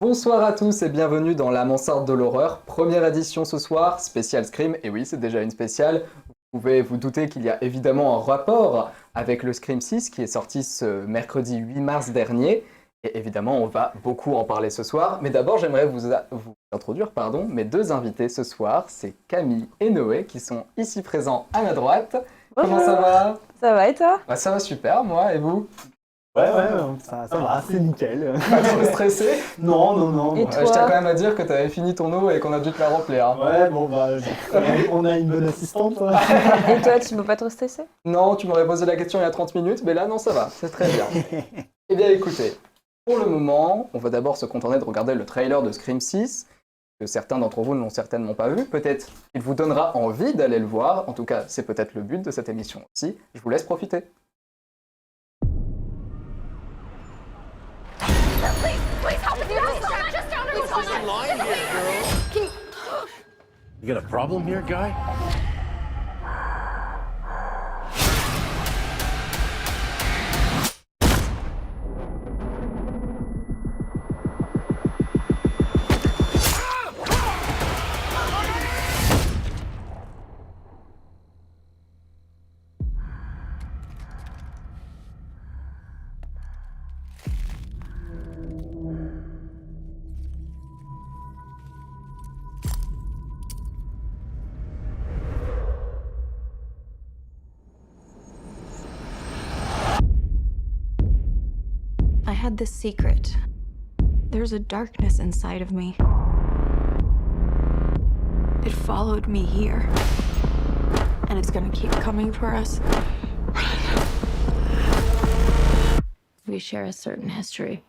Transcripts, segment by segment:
Bonsoir à tous et bienvenue dans la Mansarde de l'horreur, première édition ce soir, spécial Scream, et oui c'est déjà une spéciale, vous pouvez vous douter qu'il y a évidemment un rapport avec le Scream 6 qui est sorti ce mercredi 8 mars dernier, et évidemment on va beaucoup en parler ce soir, mais d'abord j'aimerais vous introduire mes deux invités ce soir, c'est Camille et Noé qui sont ici présents à ma droite. Bonjour. Comment ça va? Ça va et toi? Bah, ça va super moi, et vous? Ouais, ça va, c'est nickel. Pas trop stressé? Non. Et Je toi? tiens quand même à dire que tu avais fini ton eau et qu'on a dû te la remplir. Ouais, bon, bah, on a une bonne assistante. Et toi, tu peux pas trop stresser? Non, tu m'aurais posé la question il y a 30 minutes, mais là, non, ça va, c'est très bien. Eh bien, écoutez, pour le moment, on va d'abord se contenter de regarder le trailer de Scream 6, que certains d'entre vous ne l'ont certainement pas vu. Peut-être qu'il vous donnera envie d'aller le voir. En tout cas, c'est peut-être le but de cette émission aussi. Je vous laisse profiter. Please help us. Just down the There's a line here, girl. You got a problem here, guy? I had this secret. There's a darkness inside of me. It followed me here. And it's gonna keep coming for us. We share a certain history.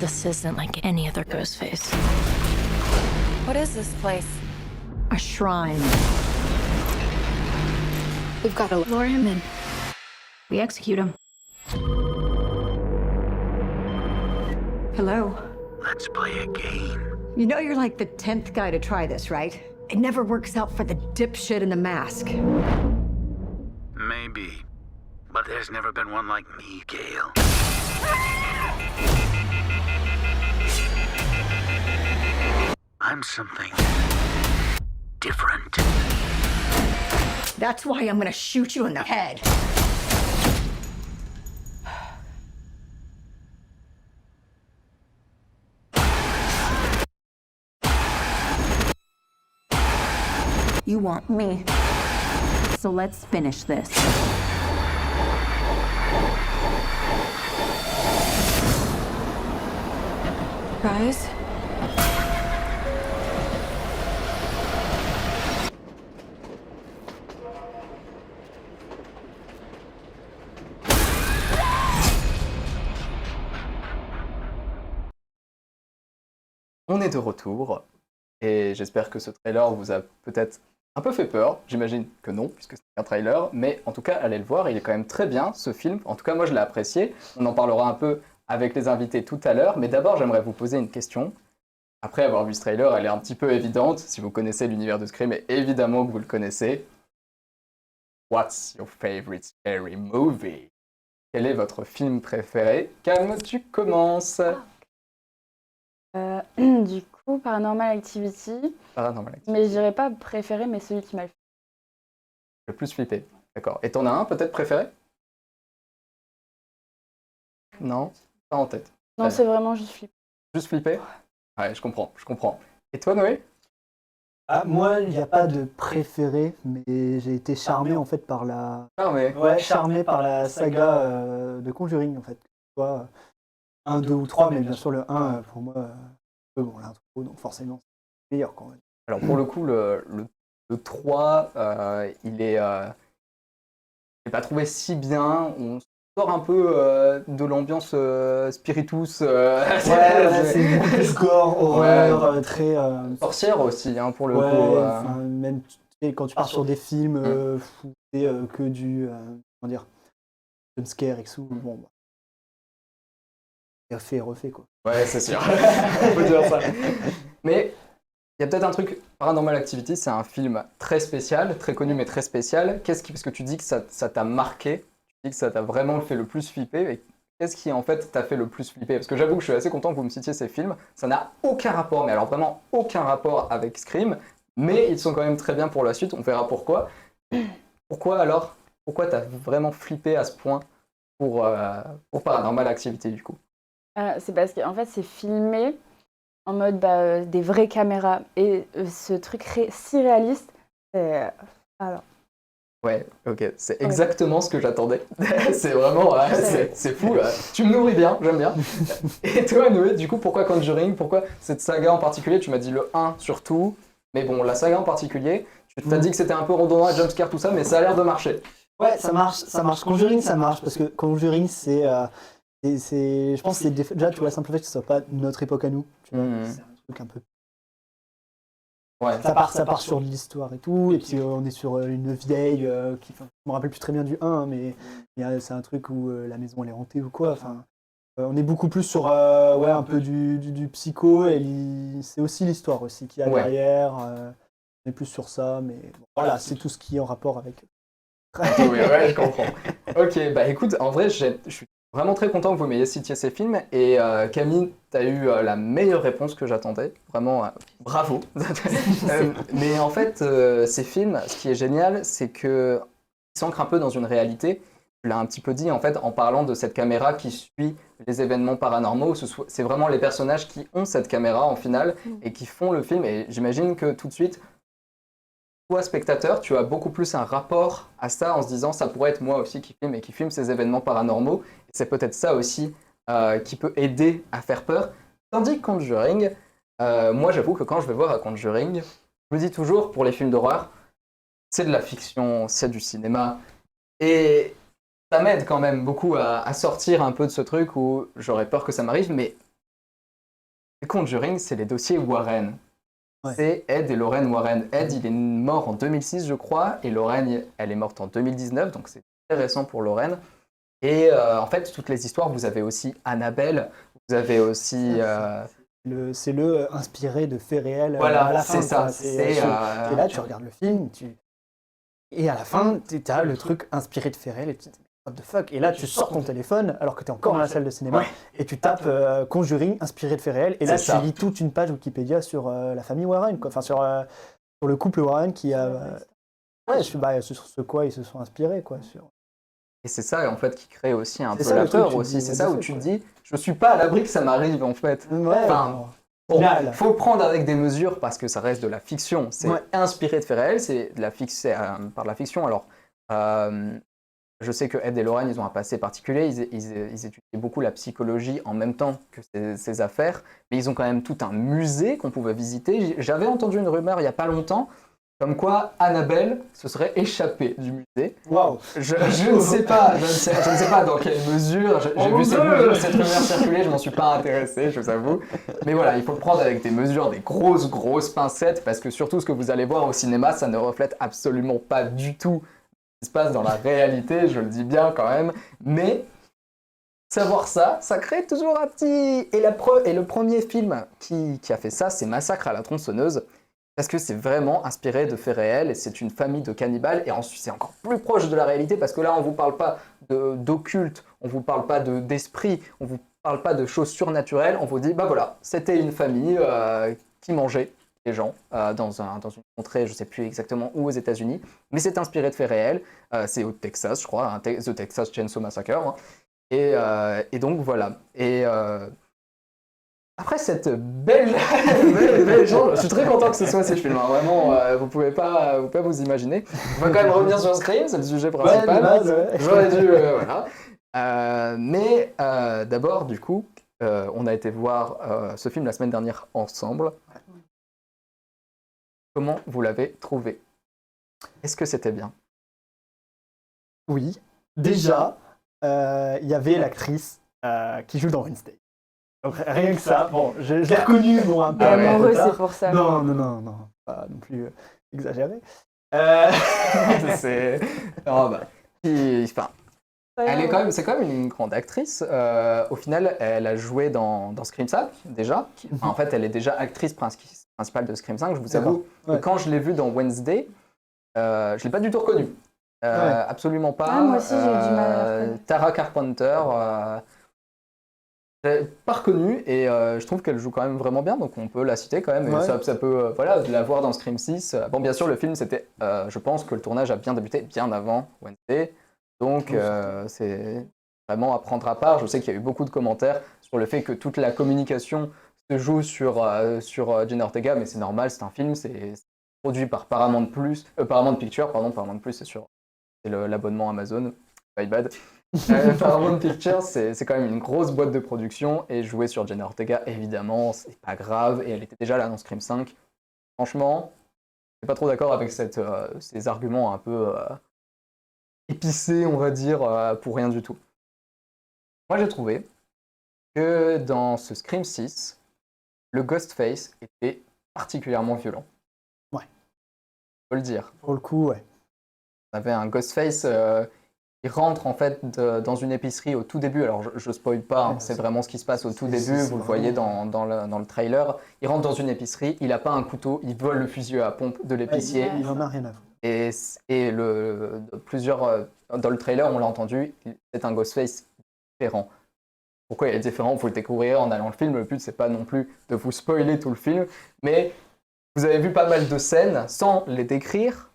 This isn't like any other ghost face. What is this place? A shrine. We've got to Lure him in. We execute him. Hello. Let's play a game. You know you're like the 10th guy to try this, right? It never works out for the dipshit in the mask. Maybe. But there's never been one like me, Gale. I'm something different. That's why I'm gonna shoot you in the head. You want me. So let's finish this. Guys? On est de retour, et j'espère que ce trailer vous a peut-être un peu fait peur. J'imagine que non, puisque c'est un trailer, mais en tout cas, allez le voir, il est quand même très bien, ce film. En tout cas, moi, je l'ai apprécié. On en parlera un peu avec les invités tout à l'heure, mais d'abord, j'aimerais vous poser une question. Après avoir vu ce trailer, elle est un petit peu évidente. Si vous connaissez l'univers de Scream, et évidemment que vous le connaissez. What's your favorite scary movie? Quel est votre film préféré? Calme, tu commences. Du coup, Paranormal Activity. Paranormal Activity. Mais je dirais pas préféré, mais celui qui m'a le fait. Le plus flippé. D'accord. Et t'en as un peut-être préféré? Non? Pas en tête. Non, c'est vraiment juste flip. Juste flippé? Ouais, je comprends. Et toi, Noé? Ah, moi, il n'y a pas de préféré, mais j'ai été charmé en fait charmé par la saga de Conjuring en fait. Soit 1, 2 ou 3, mais bien sûr le 1 pour moi, bon, l'intro, donc forcément c'est meilleur quand même. Alors pour le coup, le 3, il est pas trouvé si bien. On sort un peu de l'ambiance spiritus. Ouais, c'est beaucoup plus gore, horreur, très... sorcière aussi, hein, pour le ouais, coup. enfin, même tu sais, quand tu pars sur des films où c'est que du... comment dire, jumpscare et tout, bon, bah, fait et refait quoi. Ouais, c'est sûr. On peut dire ça. Mais il y a peut-être un truc, Paranormal Activity, c'est un film très spécial, très connu mais très spécial. Parce que tu dis que ça t'a marqué, tu dis que ça t'a vraiment fait le plus flipper, et qu'est-ce qui en fait t'a fait le plus flipper? Parce que j'avoue que je suis assez content que vous me citiez ces films. Ça n'a aucun rapport, mais alors vraiment aucun rapport avec Scream, mais ils sont quand même très bien pour la suite, on verra pourquoi. Pourquoi alors? Pourquoi t'as vraiment flippé à ce point pour Paranormal Activity du coup? C'est parce qu'en fait, c'est filmé en mode des vraies caméras. Et ce truc si réaliste, c'est... alors. Ouais, ok, c'est exactement ce que j'attendais. C'est vraiment, c'est fou, là. Tu me nourris bien, j'aime bien. Et toi, Noé, du coup, pourquoi Conjuring? Pourquoi cette saga en particulier? Tu m'as dit le 1 surtout, mais bon, la saga en particulier, tu t'as dit que c'était un peu redondant, jumpscare, tout ça, mais ça a l'air de marcher. Ouais, ça marche. Conjuring, ça marche, parce que Conjuring, je pense que c'est déjà, tu vois, la simple fait que ce soit pas notre époque à nous. Tu vois, c'est un truc un peu... Ouais. Ça part sur l'histoire et tout, et puis on est sur une vieille qui, je me rappelle plus très bien du 1, hein, mais c'est un truc où la maison elle est hantée ou quoi. Enfin, on est beaucoup plus sur un peu du psycho, et c'est aussi l'histoire aussi qu'il y a derrière. On est plus sur ça, mais bon, voilà, c'est tout ce qui est en rapport avec. Oui, ouais, je comprends. Ok, bah écoute, en vrai, je suis vraiment très content que vous m'ayez cité ces films. Et Camille, tu as eu la meilleure réponse que j'attendais. Vraiment, bravo. Mais en fait, ces films, ce qui est génial, c'est qu'ils s'ancrent un peu dans une réalité. Tu l'as un petit peu dit, en fait, en parlant de cette caméra qui suit les événements paranormaux. C'est vraiment les personnages qui ont cette caméra, en finale, et qui font le film. Et j'imagine que tout de suite, toi, spectateur, tu as beaucoup plus un rapport à ça en se disant ça pourrait être moi aussi qui filme ces événements paranormaux. C'est peut-être ça aussi qui peut aider à faire peur. Tandis que Conjuring, moi j'avoue que quand je vais voir un Conjuring, je me dis toujours pour les films d'horreur, c'est de la fiction, c'est du cinéma. Et ça m'aide quand même beaucoup à sortir un peu de ce truc où j'aurais peur que ça m'arrive. Mais Conjuring, c'est les dossiers Warren. Ouais. C'est Ed et Lorraine Warren. Ed, il est mort en 2006, je crois, et Lorraine, elle est morte en 2019, donc c'est très récent pour Lorraine. Et en fait, toutes les histoires, vous avez aussi Annabelle, vous avez aussi... C'est le inspiré de faits réels voilà, à la fin. C'est ça. Et là, tu regardes le film, et à la fin, tu as le truc inspiré de faits réels, et tu te dis, what the fuck? Et là, tu sors ton téléphone, alors que tu es encore dans la salle de cinéma, et tu tapes Conjuring, inspiré de faits réels, et là, tu lis toute une page Wikipédia sur la famille Warren, quoi. Enfin, sur le couple Warren qui a... sur ce quoi ils se sont inspirés, quoi. Et c'est ça, en fait, qui crée aussi un peu la peur aussi. C'est ça où tu te dis, je suis pas à l'abri que ça m'arrive, en fait. Enfin, faut le prendre avec des mesures parce que ça reste de la fiction. C'est inspiré de faits réels, c'est par la fiction. Alors, je sais que Ed et Lorraine, ils ont un passé particulier. Ils étudient beaucoup la psychologie en même temps que ces affaires. Mais ils ont quand même tout un musée qu'on pouvait visiter. J'avais entendu une rumeur il n'y a pas longtemps, comme quoi Annabelle se serait échappée du musée. Waouh. Je ne sais pas dans quelle mesure. J'ai vu cette rumeur circuler, je m'en suis pas intéressé, je vous avoue. Mais voilà, il faut le prendre avec des mesures, des grosses pincettes, parce que surtout ce que vous allez voir au cinéma, ça ne reflète absolument pas du tout ce qui se passe dans la réalité, je le dis bien quand même. Mais savoir ça crée toujours un petit... Et le premier film qui a fait ça, c'est Massacre à la tronçonneuse. Parce que c'est vraiment inspiré de faits réels et c'est une famille de cannibales. Et ensuite, c'est encore plus proche de la réalité parce que là, on ne vous parle pas d'occulte, on ne vous parle pas d'esprit, on ne vous parle pas de choses surnaturelles. On vous dit, bah voilà, c'était une famille qui mangeait les gens dans une contrée, je ne sais plus exactement où aux États-Unis. Mais c'est inspiré de faits réels. C'est au Texas, je crois, The Texas Chainsaw Massacre. Hein. Et donc, voilà. Et... après cette belle chose, je suis très content que ce soit ces films. Hein. Vraiment, vous pouvez pas vous imaginer. On va quand même revenir sur Scream, c'est le sujet principal. J'aurais dû, voilà. Mais d'abord, du coup, on a été voir ce film la semaine dernière ensemble. Comment vous l'avez trouvé? Est-ce que c'était bien? Oui. Déjà, il y avait l'actrice qui joue dans Wednesday. Donc, rien que ça, bon, je l'ai reconnu, bon, un peu amoureux, c'est pour ça. Non, pas non plus exagéré. C'est... Oh, bah. Enfin, c'est quand même une grande actrice. Au final, elle a joué dans Scream 5, déjà. Enfin, en fait, elle est déjà actrice principale de Scream 5. Je vous avoue que quand je l'ai vue dans Wednesday, je ne l'ai pas du tout reconnue. Absolument pas. Moi aussi, j'ai eu du mal à la Tara Carpenter... Pas reconnue et je trouve qu'elle joue quand même vraiment bien, donc on peut la citer quand même. Et Ouais. ça peut voilà, la voir dans Scream 6. Bon, bien sûr, le film, c'était. Je pense que le tournage a bien débuté bien avant Wednesday, donc c'est vraiment à prendre à part. Je sais qu'il y a eu beaucoup de commentaires sur le fait que toute la communication se joue sur Jenna Ortega, mais c'est normal, c'est un film, c'est produit par Paramount Pictures, pardon, Paramount Plus, c'est l'abonnement Amazon, my bad. Paramount Pictures, c'est quand même une grosse boîte de production et jouer sur Jenna Ortega, évidemment, c'est pas grave et elle était déjà là dans Scream 5. Franchement, je suis pas trop d'accord avec ces arguments un peu épicés, on va dire, pour rien du tout. Moi, j'ai trouvé que dans ce Scream 6, le Ghostface était particulièrement violent. Ouais. Faut le dire. Pour le coup, ouais. On avait un Ghostface. Il rentre en fait dans une épicerie au tout début, alors je spoil pas, hein, c'est vraiment ce qui se passe au tout début, vous le voyez dans le trailer. Il rentre dans une épicerie, il n'a pas un couteau, il vole le fusil à pompe de l'épicier. Il en a rien à foutre. Et dans le trailer, on l'a entendu, c'est un Ghostface différent. Pourquoi il est différent? Vous le découvrirez en allant le film, le but c'est pas non plus de vous spoiler tout le film, mais vous avez vu pas mal de scènes sans les décrire.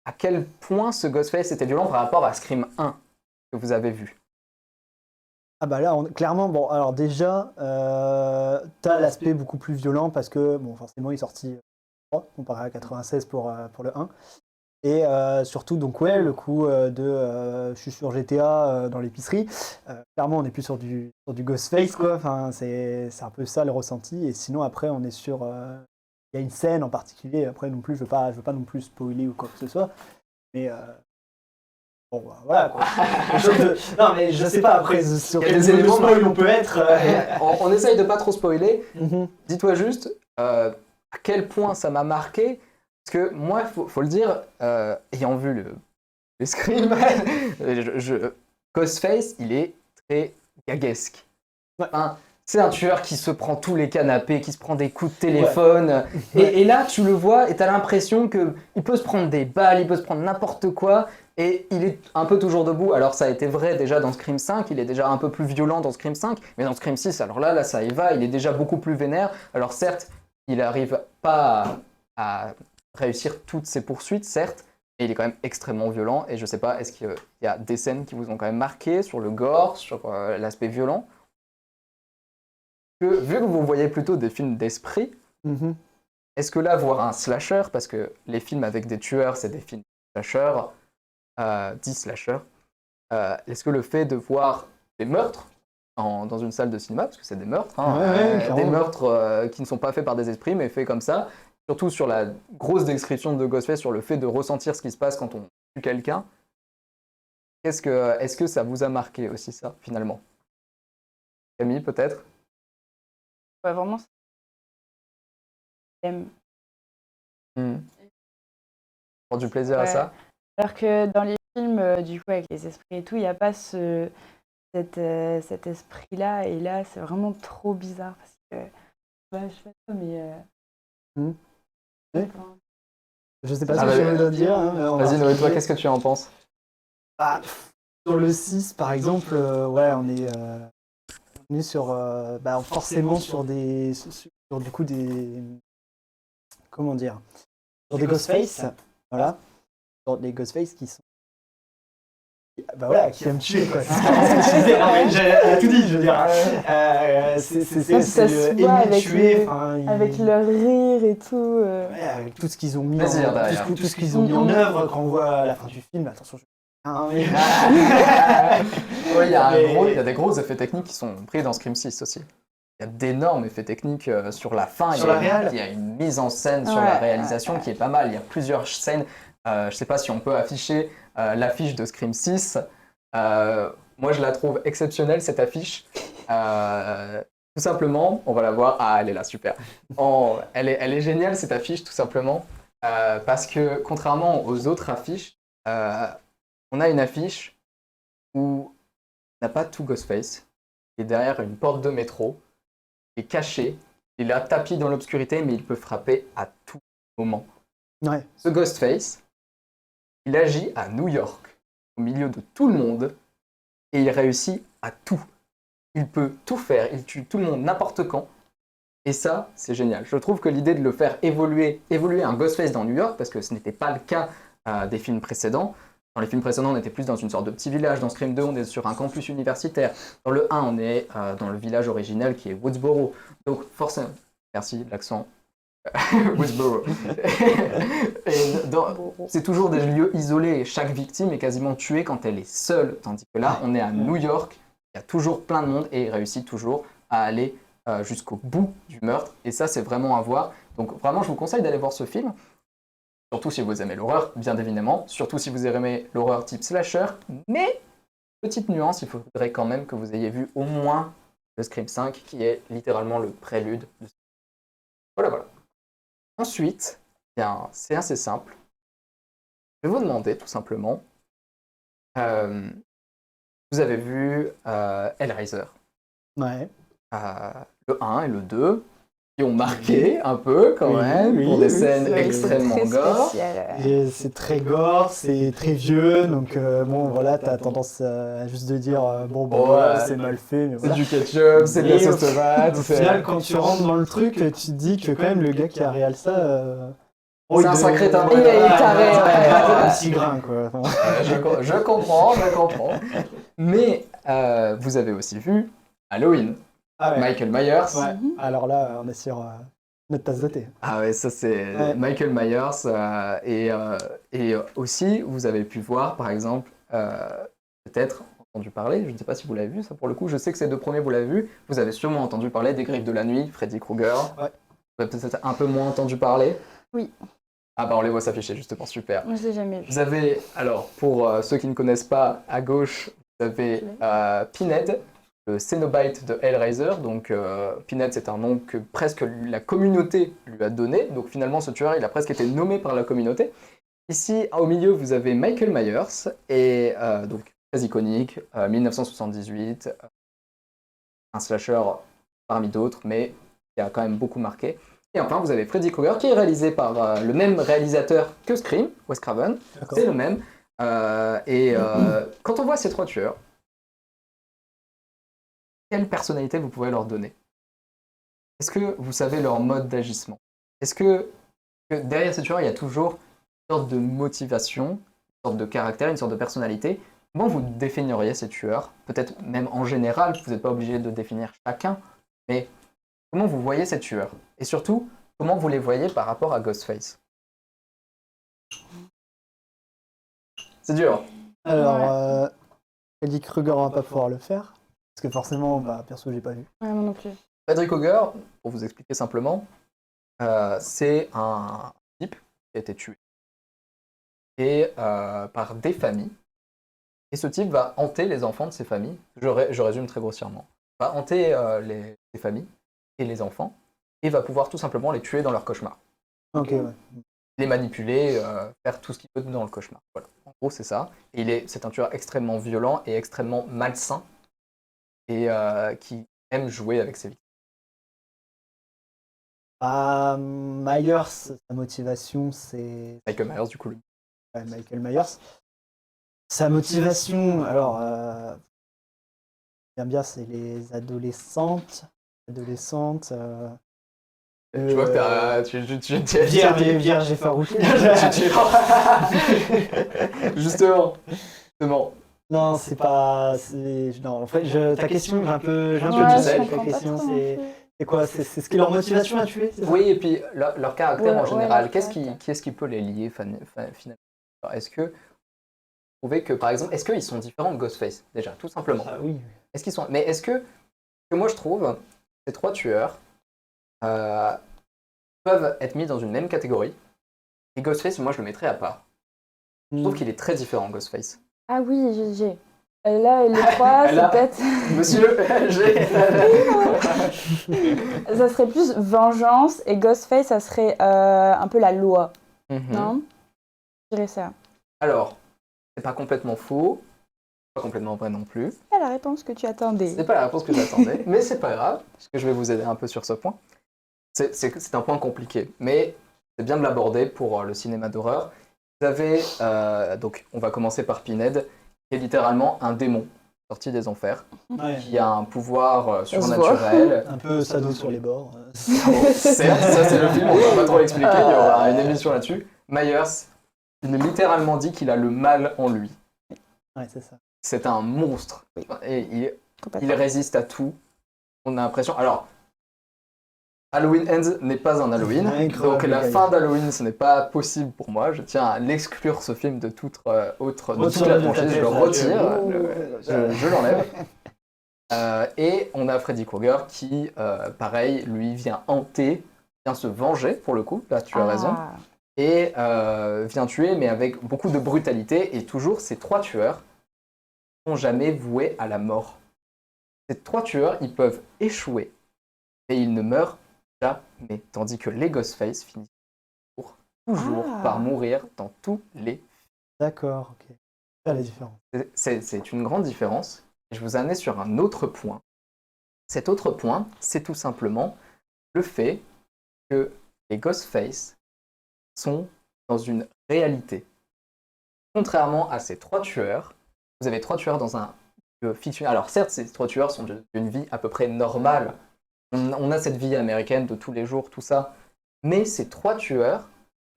À quel point ce Ghostface était violent par rapport à Scream 1 que vous avez vu? Ah bah là, clairement, bon, alors déjà, t'as l'aspect beaucoup plus violent parce que, bon, forcément, il est sorti comparé à 96 pour le 1. Et surtout, donc ouais, le coup je suis sur GTA dans l'épicerie. Clairement, on n'est plus sur du Ghostface, quoi. Enfin, c'est un peu ça le ressenti. Et sinon, après, on est sur... Il y a une scène en particulier, après non plus, je veux pas non plus spoiler ou quoi que ce soit. Mais bon, bah, voilà, quoi. Non, mais je sais pas, après, sur Il y a quel des éléments spoil on peut être. On essaye de pas trop spoiler. Mhm. Dis-toi juste à quel point ça m'a marqué. Parce que moi, faut le dire, ayant vu les Scream, Ghostface, il est très gaguesque. Ouais. Enfin, c'est un tueur qui se prend tous les canapés, qui se prend des coups de téléphone. Ouais. Et là, tu le vois et tu as l'impression qu'il peut se prendre des balles, il peut se prendre n'importe quoi. Et il est un peu toujours debout. Alors ça a été vrai déjà dans Scream 5, il est déjà un peu plus violent dans Scream 5. Mais dans Scream 6, alors là ça y va, il est déjà beaucoup plus vénère. Alors certes, il n'arrive pas à réussir toutes ses poursuites, certes. Mais il est quand même extrêmement violent. Et je sais pas, est-ce qu'il y a des scènes qui vous ont quand même marqué sur le gore, sur l'aspect violent? Vu que vous voyez plutôt des films d'esprit, est-ce que là, voir un slasher, parce que les films avec des tueurs, c'est des films slasher, 10 slashers, est-ce que le fait de voir des meurtres dans une salle de cinéma, parce que c'est des meurtres, des meurtres qui ne sont pas faits par des esprits, mais faits comme ça, surtout sur la grosse description de Ghostface, sur le fait de ressentir ce qui se passe quand on tue quelqu'un, est-ce que ça vous a marqué aussi ça, finalement? Camille, peut-être? Ouais, vraiment, j'aime. Prends du plaisir à ça? Alors que dans les films, du coup, avec les esprits et tout, il n'y a pas cet esprit-là. Et là, c'est vraiment trop bizarre. Parce que, je fais ça, mais... Ouais. Je sais pas ce que je veux dire. Vas-y, Noé, toi, qu'est-ce que tu en penses? Sur le 6, par exemple, ouais, on est sur forcément sur du coup des comment dire, sur des Ghostface, voilà, sur des Ghostface qui sont qui aiment tuer, quoi. C'est ce que je disais. J'ai tout dit, je veux dire. Ça se voit avec tuer, avec leur rire et tout. Avec tout ce qu'ils ont mis tout ce qu'ils ont mis en œuvre quand on voit à la fin du film. Attention. Il y a des gros effets techniques qui sont pris dans Scream 6 aussi. Il y a d'énormes effets techniques sur la fin. Il y a une mise en scène sur la réalisation qui est pas mal. Il y a plusieurs scènes. Je ne sais pas si on peut afficher l'affiche de Scream 6. Moi, je la trouve exceptionnelle, cette affiche. Tout simplement, on va la voir. Ah, elle est là, super. Elle est géniale, cette affiche, tout simplement. Parce que, contrairement aux autres affiches, on a une affiche où on n'a pas tout Ghostface. Il est derrière une porte de métro. Il est caché. Il est tapis dans l'obscurité, mais il peut frapper à tout moment. Ouais. Ce Ghostface, il agit à New York, au milieu de tout le monde, et il réussit à tout. il peut tout faire, il tue tout le monde n'importe quand. Et ça, c'est génial. Je trouve que l'idée de le faire évoluer un Ghostface dans New York, parce que ce n'était pas le cas des films précédents. Dans les films précédents, on était plus dans une sorte de petit village. Dans Scream 2, on est sur un campus universitaire. Dans le 1, on est dans le village original qui est Woodsboro. Donc forcément, merci l'accent, Woodsboro. C'est toujours des lieux isolés. Chaque victime est quasiment tuée quand elle est seule. Tandis que là, on est à New York, il y a toujours plein de monde et il réussit toujours à aller jusqu'au bout du meurtre. Et ça, c'est vraiment à voir. Donc vraiment, je vous conseille d'aller voir ce film. Surtout si vous aimez l'horreur, bien évidemment. Surtout si vous aimez l'horreur type slasher. Mais, petite nuance, il faudrait quand même que vous ayez vu au moins le Scream 5, qui est littéralement le prélude de ce film. Voilà. Ensuite, c'est assez simple. Je vais vous demander, tout simplement, vous avez vu Hellraiser. Ouais. Le 1 et le 2, qui ont marqué un peu quand même, pour des scènes extrêmement gore. C'est très gore, c'est très vieux, donc bon voilà, t'as tendance à juste de dire voilà, c'est mal fait. Mais c'est voilà. du ketchup, c'est de la sauce tomate. Au final, quand tu rentres dans le truc, tu te dis que quand même le gars qui a réalisé ça... c'est un sacré taré. Il est taré. Un petit grain, quoi. Enfin, je comprends. Mais vous avez aussi vu Halloween. ah ouais. Michael Myers. Ouais. Alors là, on est sur notre tasse de thé. Ah ouais, ça c'est Michael Myers. Et aussi, vous avez pu voir, par exemple, peut-être entendu parler, je ne sais pas si vous l'avez vu, ça pour le coup, je sais que ces deux premiers, vous l'avez vu. Vous avez sûrement entendu parler des Griffes de la Nuit, Freddy Krueger. Ouais. Vous avez peut-être un peu moins entendu parler. Oui. Ah bah on les voit s'afficher, justement, super. Moi, je l'ai jamais vu. Vous avez, alors, pour ceux qui ne connaissent pas, à gauche, vous avez Pinhead, le Cenobite de Hellraiser. Donc Pinhead, c'est un nom que presque la communauté lui a donné. Donc finalement, ce tueur, il a presque été nommé par la communauté. Ici, au milieu, vous avez Michael Myers, et donc très iconique, 1978, un slasher parmi d'autres, mais qui a quand même beaucoup marqué. Et enfin, vous avez Freddy Krueger, qui est réalisé par le même réalisateur que Scream, Wes Craven. C'est le même. Quand on voit ces trois tueurs, quelle personnalité vous pouvez leur donner? Est-ce que vous savez leur mode d'agissement? Est-ce que derrière ces tueurs, il y a toujours une sorte de motivation, une sorte de caractère, une sorte de personnalité? Comment vous définiriez ces tueurs? Peut-être même en général, vous n'êtes pas obligé de définir chacun, mais comment vous voyez ces tueurs? Et surtout, comment vous les voyez par rapport à Ghostface? C'est dur. Alors, Freddy Krueger, on va pas pouvoir le faire. Parce que forcément, perso, j'ai pas vu. Ouais, moi non plus. Freddy Krueger, pour vous expliquer simplement, c'est un type qui a été tué et par des familles. Et ce type va hanter les enfants de ces familles. Je résume très grossièrement. Va hanter les familles et les enfants et va pouvoir tout simplement les tuer dans leur cauchemar. Ok, ouais. Les manipuler, faire tout ce qu'il peut dans le cauchemar. Voilà. En gros, c'est ça. Et c'est un tueur extrêmement violent et extrêmement malsain et qui aime jouer avec ses victimes. Myers, sa motivation, c'est... Michael Myers, du coup. Michael Myers. Sa motivation, alors... bien, c'est les adolescentes. Je vois que tu Vierge effarouchée. Justement. Non, c'est pas... Non, en fait, ta question, j'ai un peu ta question, c'est quoi? C'est ce qui est leur motivation à tuer? Oui, et puis leur caractère en général. Ouais, Qu'est-ce qui peut les lier finalement? Est-ce que vous trouvez que, par exemple, est-ce qu'ils sont différents de Ghostface, déjà, tout simplement? Oui. Est-ce qu'ils sont... Mais est-ce que moi je trouve, ces trois tueurs peuvent être mis dans une même catégorie, et Ghostface, moi je le mettrais à part. Je trouve qu'il est très différent, Ghostface. Ah oui, j'ai. Là, les trois, c'est peut-être... Monsieur, Ça serait plus vengeance, et Ghostface, ça serait un peu la loi. Non? Je dirais ça. Alors, c'est pas complètement faux, pas complètement vrai non plus. C'est pas la réponse que tu attendais. C'est pas la réponse que j'attendais, mais c'est pas grave, parce que je vais vous aider un peu sur ce point. C'est un point compliqué, mais c'est bien de l'aborder pour le cinéma d'horreur. Vous avez, donc on va commencer par Pinhead, qui est littéralement un démon. sorti des enfers, Ouais. qui a un pouvoir se voit. surnaturel. Un peu Sado sur les bords. Bon, certes, ça c'est le film, on va pas trop l'expliquer, il y aura une émission là-dessus. Myers, il a littéralement dit qu'il a le mal en lui. Ouais, c'est ça. C'est un monstre. Et il Complètement. résiste à tout. On a l'impression... Alors, Halloween Ends n'est pas un Halloween, donc la fin d'Halloween, ce n'est pas possible pour moi. Je tiens à l'exclure ce film de toute la franchise, je le retire, je l'enlève. Et on a Freddy Krueger qui, pareil, lui vient hanter, vient se venger pour le coup, là tu as raison, et vient tuer, mais avec beaucoup de brutalité, et toujours ces 3 tueurs ne sont jamais voués à la mort. Ces 3 tueurs, ils peuvent échouer, et ils ne meurent jamais. Tandis que les Ghostface finissent toujours par mourir dans tous les... D'accord, ok. C'est la différence. C'est une grande différence. Et je vous amène sur un autre point. Cet autre point, c'est tout simplement le fait que les Ghostface sont dans une réalité. Contrairement à ces 3 tueurs, vous avez 3 tueurs dans un lieu fictionnel. Alors certes, ces 3 tueurs sont d'une vie à peu près normale. On a cette vie américaine de tous les jours, tout ça. Mais ces 3 tueurs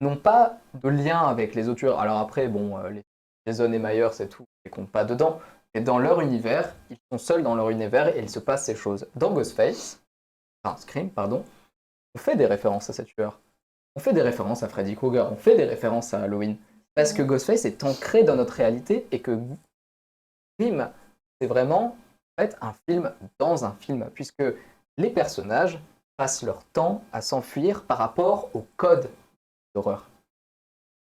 n'ont pas de lien avec les autres tueurs. Alors après, bon, les Jason et Myers, c'est tout, ils ne comptent pas dedans. Mais dans leur univers, ils sont seuls dans leur univers et il se passe ces choses. Dans Scream, pardon, on fait des références à ces tueurs. On fait des références à Freddy Krueger, on fait des références à Halloween. Parce que Ghostface est ancré dans notre réalité et que Scream, c'est vraiment en fait, un film dans un film. Puisque les personnages passent leur temps à s'enfuir par rapport au code d'horreur.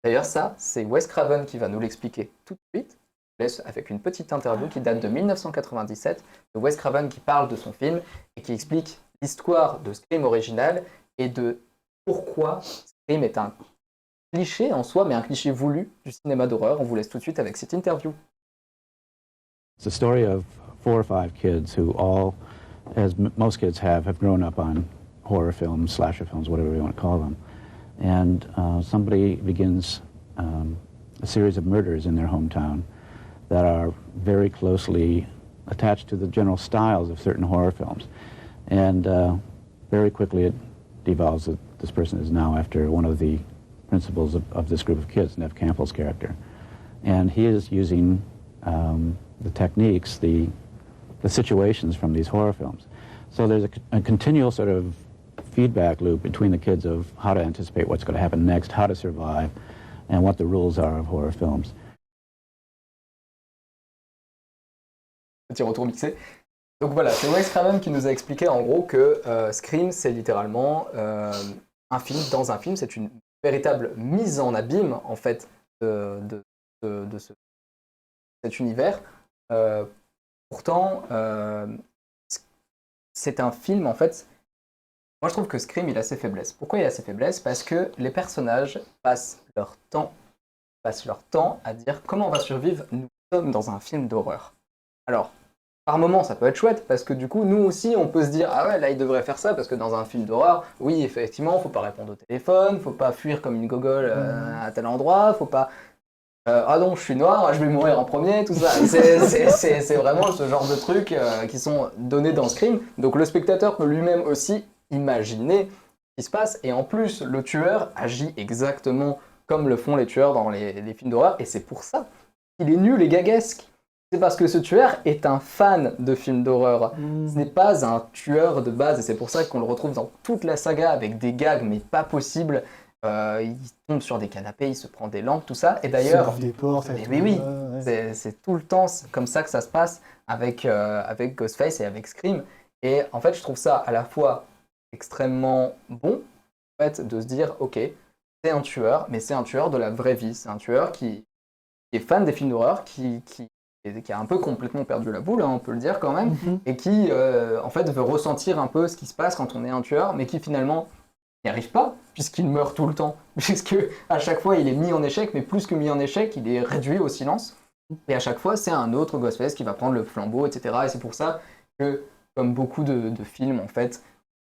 D'ailleurs, ça, c'est Wes Craven qui va nous l'expliquer tout de suite. Je laisse avec une petite interview qui date de 1997 de Wes Craven qui parle de son film et qui explique l'histoire de Scream original et de pourquoi Scream est un cliché en soi, mais un cliché voulu du cinéma d'horreur. On vous laisse tout de suite avec cette interview. It's a story of 4 or 5 kids who all, as most kids have grown up on horror films, slasher films, whatever you want to call them. And somebody begins a series of murders in their hometown that are very closely attached to the general styles of certain horror films. And very quickly it devolves that this person is now after one of the principals of this group of kids, Neve Campbell's character. And he is using the techniques, the situations from these horror films. So there's a continual sort of feedback loop between the kids of how to anticipate what's going to happen next, how to survive, and what the rules are of horror films. Petit retour mixé. Donc voilà, c'est Wes Craven qui nous a expliqué en gros que Scream, c'est littéralement un film dans un film. C'est une véritable mise en abîme, en fait, de cet univers. Pourtant, c'est un film, en fait... Moi, je trouve que Scream, il a ses faiblesses. Pourquoi il a ses faiblesses? Parce que les personnages passent leur temps à dire comment on va survivre. Nous sommes dans un film d'horreur. Alors, par moments, ça peut être chouette, parce que du coup, nous aussi, on peut se dire « Ah ouais, là, il devrait faire ça, parce que dans un film d'horreur, oui, effectivement, faut pas répondre au téléphone, faut pas fuir comme une gogole à tel endroit, faut pas... ah non, je suis noir, je vais mourir en premier, tout ça. » C'est vraiment ce genre de trucs qui sont donnés dans Scream. Donc le spectateur peut lui-même aussi imaginer ce qui se passe. Et en plus, le tueur agit exactement comme le font les tueurs dans les films d'horreur. Et c'est pour ça qu'il est nul et gaguesque. C'est parce que ce tueur est un fan de films d'horreur. Ce n'est pas un tueur de base. Et c'est pour ça qu'on le retrouve dans toute la saga avec des gags, mais pas possible. Il tombe sur des canapés, il se prend des lampes, tout ça. Et d'ailleurs, c'est tout le temps comme ça que ça se passe avec Ghostface et avec Scream. Et en fait, je trouve ça à la fois extrêmement bon, en fait, de se dire, ok, c'est un tueur, mais c'est un tueur de la vraie vie. C'est un tueur qui est fan des films d'horreur, qui a un peu complètement perdu la boule, hein, on peut le dire quand même, et qui, en fait, veut ressentir un peu ce qui se passe quand on est un tueur, mais qui finalement n'y arrive pas, puisqu'il meurt tout le temps, puisque à chaque fois, il est mis en échec, mais plus que mis en échec, il est réduit au silence, et à chaque fois, c'est un autre Ghostface qui va prendre le flambeau, etc. Et c'est pour ça que, comme beaucoup de films, en fait,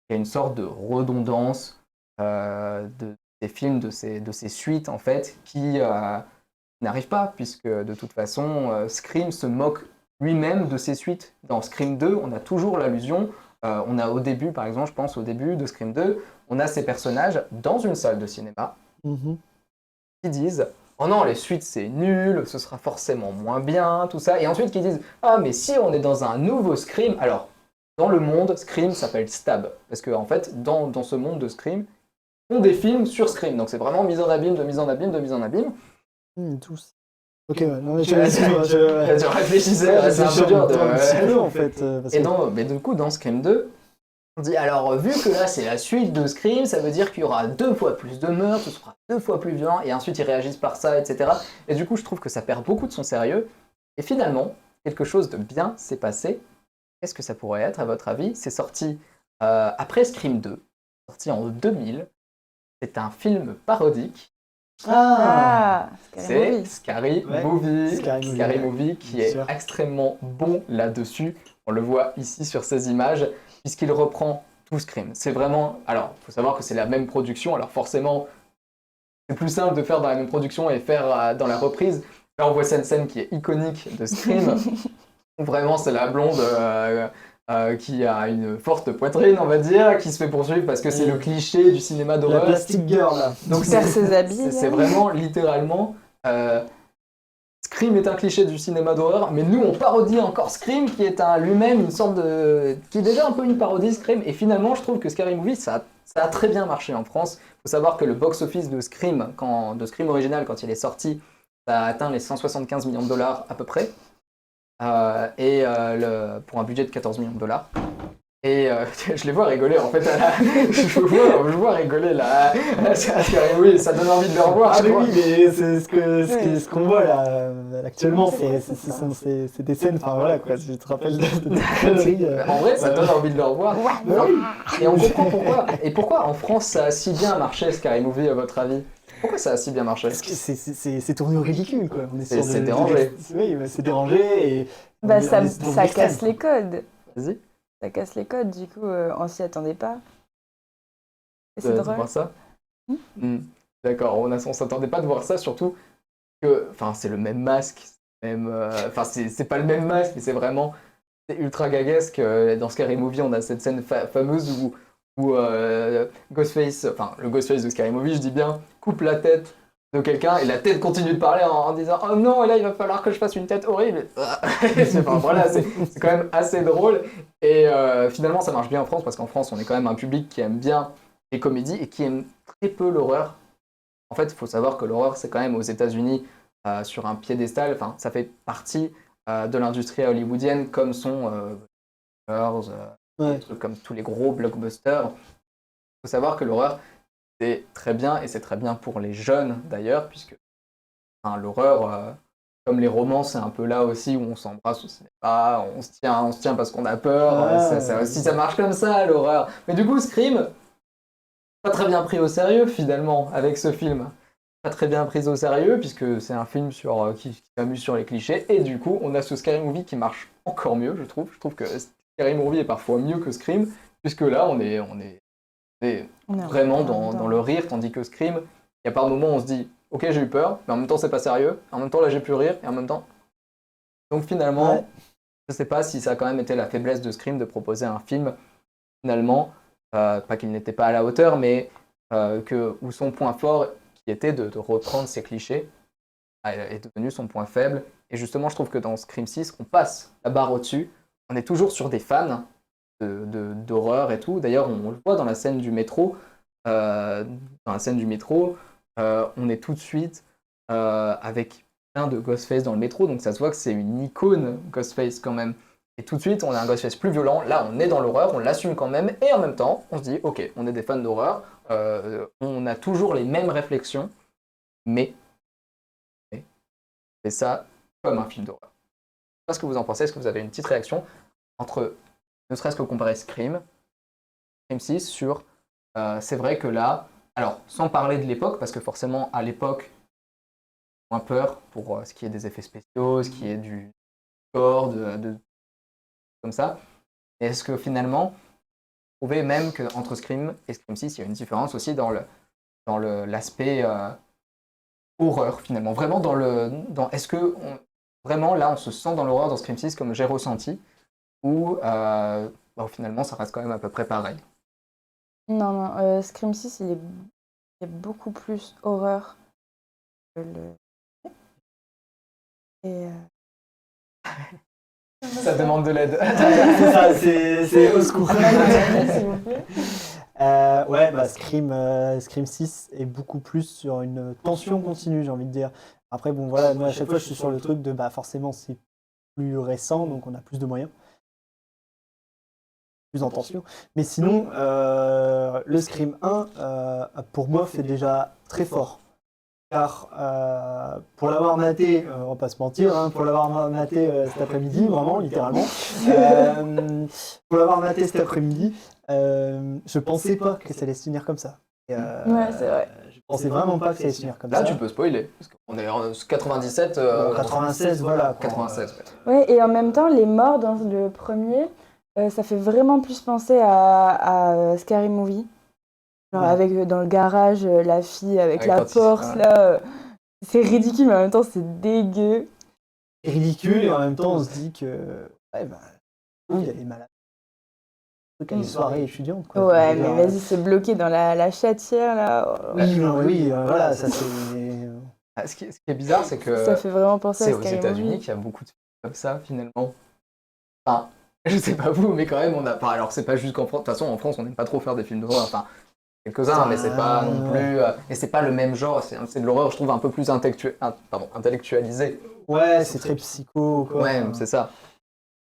il y a une sorte de redondance des films, de ces suites, en fait, qui n'arrivent pas, puisque de toute façon, Scream se moque lui-même de ses suites. Dans Scream 2, on a toujours l'allusion, on a au début, par exemple, je pense au début de Scream 2, on a ces personnages dans une salle de cinéma qui disent « Oh non, les suites c'est nul, ce sera forcément moins bien, tout ça », et ensuite qui disent « Ah mais si on est dans un nouveau Scream », alors dans le monde, Scream s'appelle Stab, parce qu'en fait, dans ce monde de Scream, on des films sur Scream, donc c'est vraiment mise en abîme, de mise en abîme, de mise en abîme. Tous. Ok, ouais, non, mais Tu réfléchissais, c'est un peu dur de... en fait. Et non, mais du coup, dans Scream 2, on dit alors, vu que là c'est la suite de Scream, ça veut dire qu'il y aura 2 fois plus de meurtres, ce sera 2 fois plus violent, et ensuite ils réagissent par ça, etc. Et du coup, je trouve que ça perd beaucoup de son sérieux. Et finalement, quelque chose de bien s'est passé. Qu'est-ce que ça pourrait être, à votre avis? C'est sorti après Scream 2, sorti en 2000. C'est un film parodique. C'est Scary Movie. Scary Movie qui est extrêmement bon là-dessus. On le voit ici sur ces images, puisqu'il reprend tout Scream. C'est vraiment... Alors, il faut savoir que c'est la même production, alors forcément, c'est plus simple de faire dans la même production et faire dans la reprise. Là, on voit cette scène qui est iconique de Scream. Vraiment, c'est la blonde qui a une forte poitrine, on va dire, qui se fait poursuivre parce que c'est le cliché du cinéma d'horreur. La plastic girl, là. Donc c'est vraiment, littéralement... Scream est un cliché du cinéma d'horreur, mais nous on parodie encore Scream qui est lui-même une sorte de... qui est déjà un peu une parodie Scream, et finalement je trouve que Scary Movie ça a très bien marché en France. Il faut savoir que le box-office de Scream, original, quand il est sorti, ça a atteint les 175 millions de dollars à peu près, pour un budget de 14 millions de dollars. Et je les vois rigoler en fait, je vois rigoler là, oui, ça donne envie de le revoir. Ah mais oui, mais c'est ce qu'on voit là, actuellement, c'est des scènes, enfin voilà quoi, tu te rappelles de conneries. En vrai, ça donne envie de le revoir. Et on comprend pourquoi. Et pourquoi en France ça a si bien marché Scary Movie à votre avis? Pourquoi ça a si bien marché? Parce que c'est tourné au ridicule quoi. C'est dérangé. Oui, c'est dérangé et... ça casse les codes. Vas-y. Ça casse les codes, du coup, on s'y attendait pas. Et c'est drôle. Voir ça D'accord, on s'attendait pas de voir ça, surtout que, enfin, c'est le même masque, c'est pas le même masque, mais c'est ultra gaguesque. Dans Scary Movie, on a cette scène fameuse où Ghostface, enfin, le Ghostface de Scary Movie, je dis bien, coupe la tête de quelqu'un et la tête continue de parler en disant « Oh non, et là il va falloir que je fasse une tête horrible !» c'est quand même assez drôle. Et finalement ça marche bien en France parce qu'en France on est quand même un public qui aime bien les comédies et qui aime très peu l'horreur. En fait il faut savoir que l'horreur c'est quand même aux États-Unis sur un piédestal, enfin ça fait partie de l'industrie hollywoodienne comme sont comme tous les gros blockbusters. Il faut savoir que l'horreur c'est très bien, et c'est très bien pour les jeunes d'ailleurs, puisque l'horreur, comme les romans, c'est un peu là aussi où on s'embrasse au cinéma, on se tient parce qu'on a peur, ça aussi ça marche comme ça l'horreur. Mais du coup Scream, pas très bien pris au sérieux finalement avec ce film. Pas très bien pris au sérieux, puisque c'est un film qui s'amuse sur les clichés, et du coup on a ce Scary Movie qui marche encore mieux, je trouve. Je trouve que Scary Movie est parfois mieux que Scream, puisque là on est vraiment dans le rire, tandis que Scream, il y a par moments où on se dit « Ok, j'ai eu peur, mais en même temps c'est pas sérieux, en même temps là j'ai pu rire, et en même temps... » Donc finalement, je sais pas si ça a quand même été la faiblesse de Scream de proposer un film, finalement, pas qu'il n'était pas à la hauteur, mais où son point fort, qui était de reprendre ses clichés, est devenu son point faible. Et justement, je trouve que dans Scream 6, on passe la barre au-dessus, on est toujours sur des fans d'horreur et tout. D'ailleurs, on le voit dans la scène du métro. On est tout de suite avec plein de Ghostface dans le métro, donc ça se voit que c'est une icône Ghostface quand même. Et tout de suite, on a un Ghostface plus violent. Là, on est dans l'horreur, on l'assume quand même, et en même temps, on se dit, ok, on est des fans d'horreur, on a toujours les mêmes réflexions, mais c'est ça comme un film d'horreur. Je sais pas ce que vous en pensez. Est-ce que vous avez une petite réaction entre, ne serait-ce que comparer Scream 6 sur... c'est vrai que là, alors sans parler de l'époque, parce que forcément à l'époque, moins peur pour ce qui est des effets spéciaux, ce qui est du corps, comme ça. Et est-ce que finalement, vous trouvez même qu'entre Scream et Scream 6, il y a une différence aussi dans l'aspect horreur finalement, vraiment est-ce que vraiment, là, on se sent dans l'horreur dans Scream 6 comme j'ai ressenti, ou finalement, ça reste quand même à peu près pareil. Non, non, Scream 6, il est beaucoup plus horreur que le... Et... Ça demande de l'aide. C'est ça, c'est au secours. S'il vous plaît. Ouais, bah Scream 6 est beaucoup plus sur une tension continue, j'ai envie de dire. Après, bon, voilà, moi, à chaque fois, je suis sur le truc de, bah, forcément, c'est plus récent, donc on a plus de moyens. Plus en tension. Mais sinon, le Scream 1, pour moi, fait déjà très fort. Car pour l'avoir maté, on va pas se mentir, hein, pour l'avoir maté cet après-midi, vraiment, littéralement, pour l'avoir maté cet après-midi, je pensais pas que ça allait se finir comme ça. Et, Ouais, c'est vrai. Je pensais vraiment pas que ça allait se finir comme Là, ça. tu peux spoiler, parce qu'on est en 97... 96, voilà. 96, ouais. Ouais, et en même temps, les morts dans le premier, ça fait vraiment plus penser à Scary Movie. Genre avec dans le garage, la fille avec la Porsche, là. C'est ridicule, mais en même temps, c'est dégueu. C'est ridicule, et en même temps, on se dit que... Ouais, bah, il y a des malades. À une soirée étudiante, quoi. Ouais, mais vas-y, c'est bloqué dans la chatière, là. Oui, voilà, ça c'est... Ce qui est bizarre, c'est que Ça fait vraiment penser c'est à aux Scary États-Unis Movie. qu'il y a beaucoup de films comme ça, finalement. Enfin, je sais pas vous, mais quand même, on a pas. Alors, c'est pas juste qu'en France. De toute façon, en France, on n'aime pas trop faire des films d'horreur. Enfin, quelques-uns, mais c'est pas non plus. Et c'est pas le même genre. C'est de l'horreur, je trouve, un peu plus intellectualisé. Ouais, c'est très psycho, quoi. Ouais, c'est ça.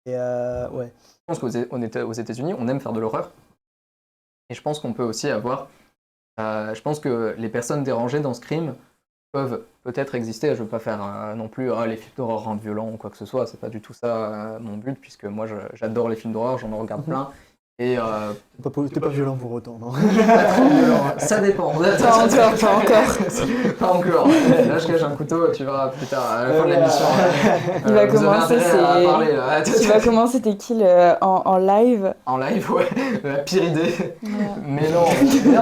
Et ouais. Je pense qu'aux États-Unis, on aime faire de l'horreur. Et je pense qu'on peut aussi avoir. Je pense que les personnes dérangées dans Scream peuvent peut-être exister. Je veux pas faire non plus les films d'horreur rendent violents ou quoi que ce soit. C'est pas du tout ça mon but, puisque moi j'adore les films d'horreur, j'en regarde plein. Et T'es pas violent pour autant, non? pas trop violent. Ça dépend. Pas encore. Pas encore. Là, je cache un couteau, tu verras plus tard, à la fin de l'émission. Il va vous avez commencer, intérêt à parler, là. Tu vas commencer tes kills en live. En live, ouais. La pire idée. Ouais. Mais non,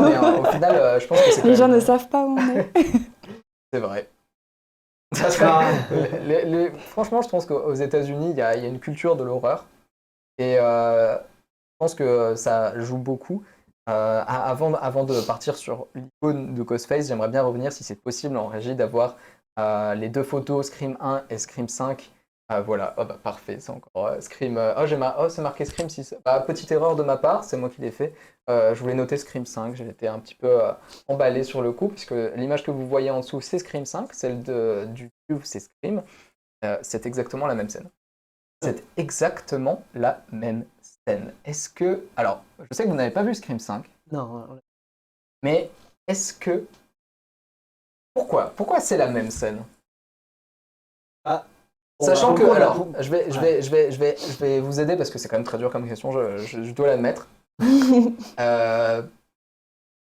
mais au final, je pense que c'est quand Les gens même- ne savent pas où on est. C'est vrai. Franchement, je pense qu'aux États-Unis, il y a une culture de l'horreur. Et je pense que ça joue beaucoup. Avant de partir sur l'icône de Ghostface, j'aimerais bien revenir, si c'est possible, en régie, d'avoir les deux photos, Scream 1 et Scream 5. Voilà, parfait, c'est encore Scream... c'est marqué Scream 6. Petite erreur de ma part, c'est moi qui l'ai fait. Je voulais noter Scream 5, j'ai été un petit peu emballé sur le coup, puisque l'image que vous voyez en dessous, c'est Scream 5, celle du cube, c'est Scream. C'est exactement la même scène. C'est exactement la même scène. Est-ce que... Alors, je sais que vous n'avez pas vu Scream 5, Non. mais est-ce que... Pourquoi c'est la même scène? Sachant que... Alors, je vais vous aider, parce que c'est quand même très dur comme question, je dois l'admettre.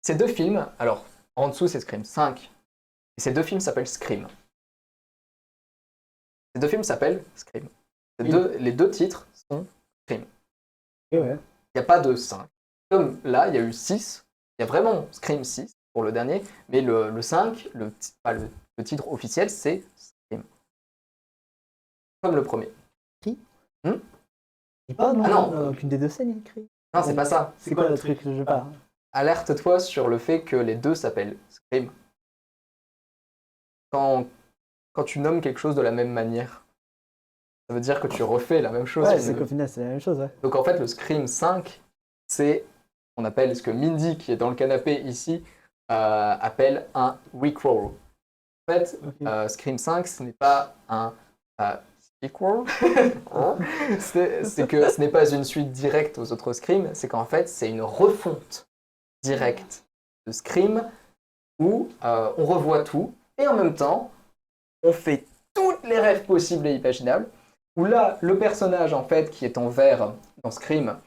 Ces deux films, alors en dessous c'est Scream 5, et ces deux films s'appellent Scream. Ces deux films s'appellent Scream. Les deux titres sont Scream. Ouais. Il n'y a pas de 5. Comme là, il y a eu 6, il y a vraiment Scream 6 pour le dernier, mais le 5, le titre officiel, c'est Scream. Comme le premier. Il pas, non, Ah non. aucune des deux scènes, il écrit. Non, c'est pas ça. C'est quoi le truc? Je sais pas. Alerte-toi sur le fait que les deux s'appellent Scream. Quand tu nommes quelque chose de la même manière, ça veut dire que tu refais la même chose. Ouais, c'est qu'au final, c'est la même chose, ouais. Donc en fait, le Scream 5, c'est, on appelle ce que Mindy, qui est dans le canapé ici, appelle un requel. En fait, Scream 5, ce n'est pas un sequel. C'est que ce n'est pas une suite directe aux autres Scream, c'est qu'en fait, c'est une refonte directe de Scream où on revoit tout et en même temps, on fait toutes les rêves possibles et imaginables. Où là, le personnage en fait qui est en vert dans Scream,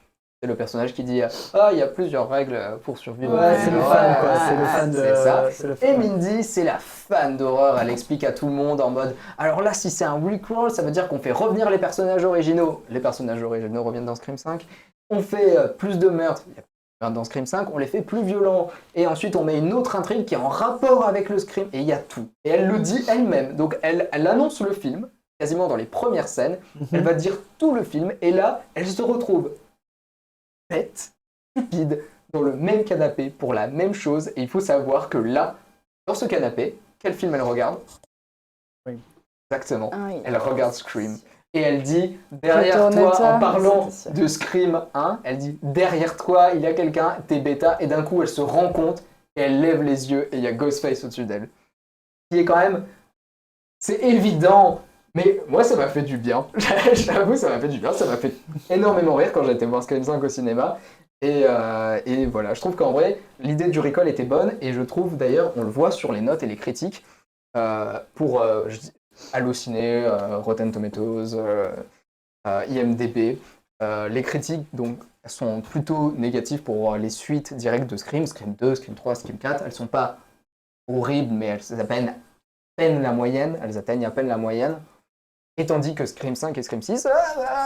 c'est le personnage qui dit il y a plusieurs règles pour survivre. Ouais, c'est le fan, quoi. C'est le fan de... C'est ça. c'est le fan. Et Mindy, c'est la fan d'horreur. Elle explique à tout le monde en mode alors là, si c'est un requel, ça veut dire qu'on fait revenir les personnages originaux. Les personnages originaux reviennent dans Scream 5. On fait plus de meurtres. Il y a plus de meurtres dans Scream 5, on les fait plus violents. Et ensuite, on met une autre intrigue qui est en rapport avec le Scream. Et il y a tout. Et elle le dit elle-même. Donc, elle annonce le film. quasiment dans les premières scènes. Elle va dire tout le film, et là, elle se retrouve bête, stupide, dans le même canapé pour la même chose. Et il faut savoir que là, dans ce canapé, quel film elle regarde? Oui. Exactement, Oui. elle regarde Scream. Et elle dit, derrière toi, en parlant de Scream 1, elle dit, derrière toi, il y a quelqu'un, t'es bêta, et d'un coup, elle se rend compte, et elle lève les yeux, et il y a Ghostface au-dessus d'elle. Qui est quand même, c'est évident, mais moi, ça m'a fait du bien. J'avoue, ça m'a fait du bien, ça m'a fait énormément rire quand j'ai été voir Scream 5 au cinéma. Et voilà, je trouve qu'en vrai, l'idée du recall était bonne, et je trouve d'ailleurs, on le voit sur les notes et les critiques, pour Allociné, Rotten Tomatoes, IMDb, les critiques donc, sont plutôt négatives pour les suites directes de Scream, Scream 2, Scream 3, Scream 4, elles sont pas horribles, mais elles atteignent à peine la moyenne, et tandis que Scream 5 et Scream 6,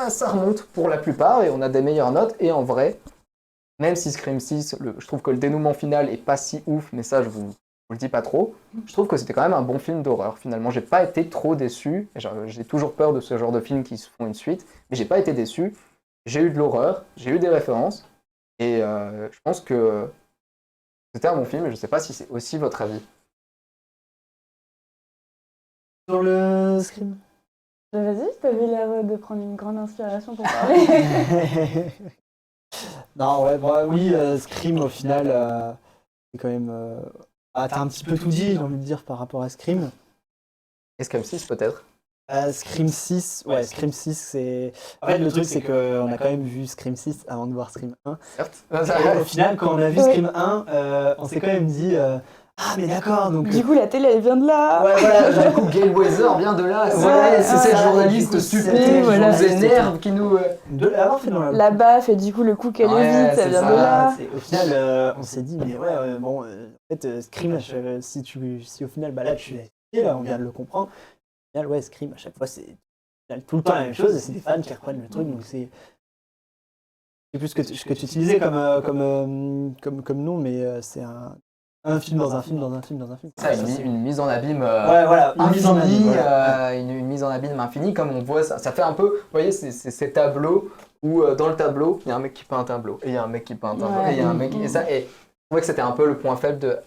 ça remonte pour la plupart, et on a des meilleures notes, et en vrai, même si Scream 6, je trouve que le dénouement final est pas si ouf, mais ça je vous le dis pas trop, je trouve que c'était quand même un bon film d'horreur. Finalement, j'ai pas été trop déçu, j'ai toujours peur de ce genre de films qui se font une suite, mais j'ai pas été déçu, j'ai eu de l'horreur, j'ai eu des références, et je pense que c'était un bon film, et je sais pas si c'est aussi votre avis. Sur le Scream. Vas-y, t'avais l'air de prendre une grande inspiration pour parler. Non, ouais, bah, oui, Scream, au final, c'est quand même... t'as un petit peu tout dit, j'ai envie de dire, par rapport à Scream. Et Scream 6, peut-être? Scream 6, ouais, Scream 6, c'est... En fait, le truc, c'est qu'on a quand même vu Scream 6 avant de voir Scream 1. Certes. Et au final, quand on a vu Scream 1, on s'est quand même dit... Ah, mais d'accord, donc... Du coup, la télé, elle vient de là. Ouais, voilà. Du coup, Gail Weather vient de là. Ouais, c'est cette journaliste stupide qui nous énerve, qui nous... De l'avoir fait dans la baffe, et du coup, le coup qu'elle évite, ça vient de là. Au final, on s'est dit, mais ouais, bon, en fait, Scream, si au final, bah là, tu l'as expliqué, là, on vient de le comprendre. Au final, ouais, Scream, à chaque fois, c'est tout le temps la même chose, et c'est des fans qui reprennent le truc, donc c'est... Je sais plus ce que tu utilisais comme nom, mais c'est un film dans un film dans un film dans un film. Ça, une mise en abîme ouais, voilà, une mise en abîme infinie, comme on voit ça. Ça fait un peu, vous voyez, c'est ces tableaux où dans le tableau, il y a un mec qui peint un tableau, et il y a un mec qui peint un tableau, et il y a un mec... Et ça, et je trouvais que c'était un peu le point faible de...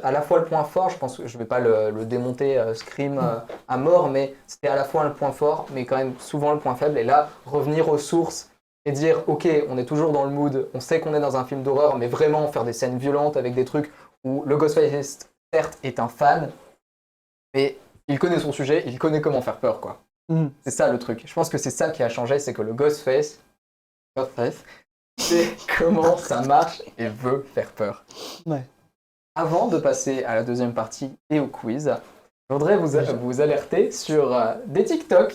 À la fois le point fort, je pense que je vais pas le démonter Scream à mort, mais c'était à la fois le point fort, mais quand même souvent le point faible. Et là, revenir aux sources et dire, ok, on est toujours dans le mood, on sait qu'on est dans un film d'horreur, mais vraiment faire des scènes violentes avec des trucs où le Ghostface, certes, est un fan, mais il connaît son sujet, il connaît comment faire peur, quoi. C'est ça le truc. Je pense que c'est ça qui a changé, c'est que le Ghostface, c'est comment ça marche et veut faire peur. Ouais. Avant de passer à la deuxième partie et au quiz, je voudrais vous alerter sur des TikTok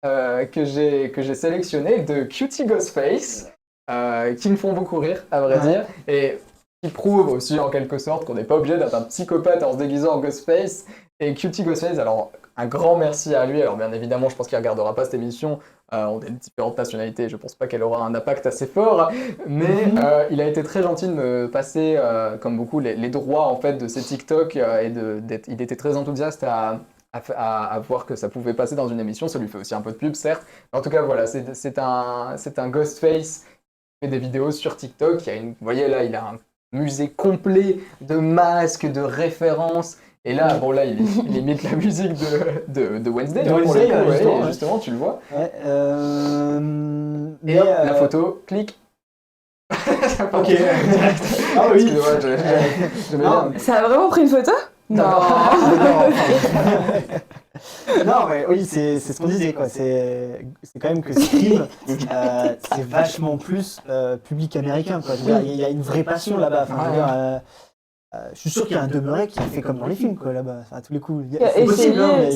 que j'ai sélectionnés de Cutie Ghostface, qui me font beaucoup rire, à vrai dire, et qui prouvent aussi en quelque sorte qu'on n'est pas obligé d'être un psychopathe en se déguisant en Ghostface. Et Cutie Ghostface, alors un grand merci à lui. Alors bien évidemment, je pense qu'il ne regardera pas cette émission. On a différentes nationalités, je ne pense pas qu'elle aura un impact assez fort. Mais il a été très gentil de me passer, comme beaucoup, les droits en fait, de ces TikTok. Il était très enthousiaste à voir que ça pouvait passer dans une émission. Ça lui fait aussi un peu de pub, certes. Mais en tout cas, voilà, c'est un Ghostface qui fait des vidéos sur TikTok. Vous voyez là, il a un musée complet de masques, de références. Et là, bon là, il imite la musique de Wednesday. Justement, tu le vois. Ouais, et hop, la photo, clic. Ok. Ah oui. Excusez-moi, Ça a vraiment pris une photo? Non. Non, mais oui, c'est ce qu'on disait, quoi. C'est quand même que Scream, c'est vachement plus public américain, quoi. Il y a une vraie passion là-bas. Enfin, je veux dire, je suis sûr qu'il y a un demeuré qui fait comme dans les films, quoi, là-bas. Enfin, à tous les coups. C'est possible, hein, mais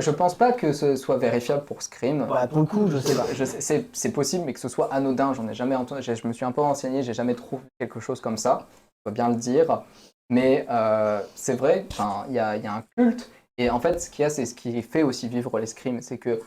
je pense pas que ce soit vérifiable pour Scream. Ouais, pour le coup, je sais pas. C'est possible, mais que ce soit anodin, j'en ai jamais entendu. Je me suis un peu renseigné, j'ai jamais trouvé quelque chose comme ça. Je dois bien le dire. Mais c'est vrai, il y a un culte. Et en fait, ce qu'il y a, c'est ce qui fait aussi vivre les Scream. C'est que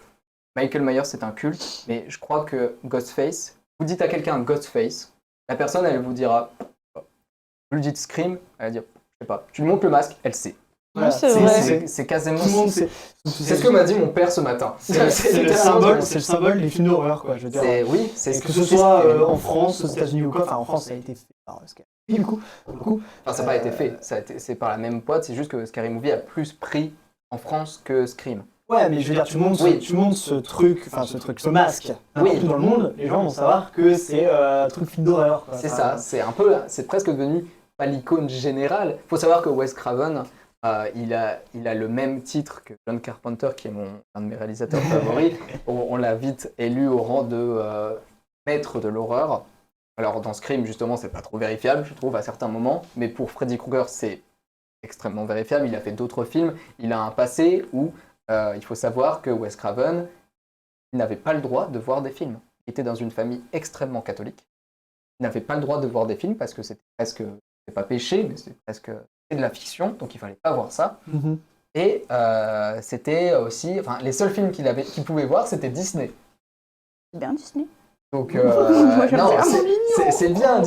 Michael Myers, c'est un culte. Mais je crois que Ghostface, vous dites à quelqu'un Ghostface, la personne, elle vous dira... Vous lui dites Scream, elle va dire, je sais pas. Tu lui montres le masque, elle sait. Ouais, c'est vrai. C'est quasiment... Tout le monde, c'est ce que m'a dit mon père ce matin. C'est le symbole des films d'horreur, quoi. Je veux dire. Oui, c'est ce que ce soit en France, aux États-Unis ou quoi. Enfin, en France, ça a été fait par Scary Movie, du coup. Enfin, ça n'a pas été fait. C'est par la même boîte. C'est juste que Scary Movie a plus pris en France que Scream. Ouais, mais je veux dire, tu montes ce masque n'importe où dans le monde, les gens vont savoir que c'est un truc film d'horreur. C'est ça. C'est presque devenu pas l'icône générale. Faut savoir que Wes Craven. Il a le même titre que John Carpenter, qui est un de mes réalisateurs favoris. On l'a vite élu au rang de maître de l'horreur. Alors dans Scream, justement, c'est pas trop vérifiable, je trouve, à certains moments. Mais pour Freddy Krueger, c'est extrêmement vérifiable. Il a fait d'autres films. Il a un passé où il faut savoir que Wes Craven n'avait pas le droit de voir des films. Il était dans une famille extrêmement catholique. Il n'avait pas le droit de voir des films parce que c'était presque... C'est pas péché, mais c'est presque... de la fiction, donc il fallait pas voir ça. Et c'était aussi, enfin, les seuls films qu'il pouvait voir, c'était Disney. C'est bien Disney. Donc non, c'est bien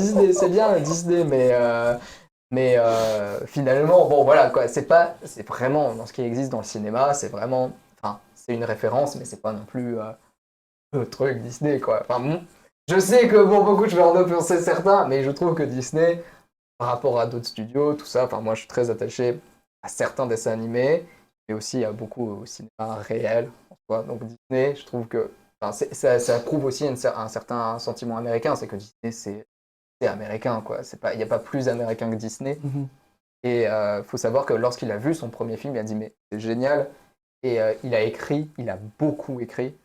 Disney, mais finalement, bon voilà quoi, c'est vraiment dans ce qui existe dans le cinéma, c'est vraiment, enfin, c'est une référence, mais c'est pas non plus le truc Disney quoi. Enfin, je sais que pour beaucoup je vais en offenser certains, mais je trouve que Disney par rapport à d'autres studios, tout ça, enfin moi je suis très attaché à certains dessins animés, mais aussi à beaucoup au cinéma réel, en soi. Donc Disney, je trouve que ça prouve aussi un certain sentiment américain, c'est que Disney c'est américain, quoi. Il n'y a pas plus américain que Disney. Et faut savoir que lorsqu'il a vu son premier film, il a dit mais c'est génial, et il a beaucoup écrit,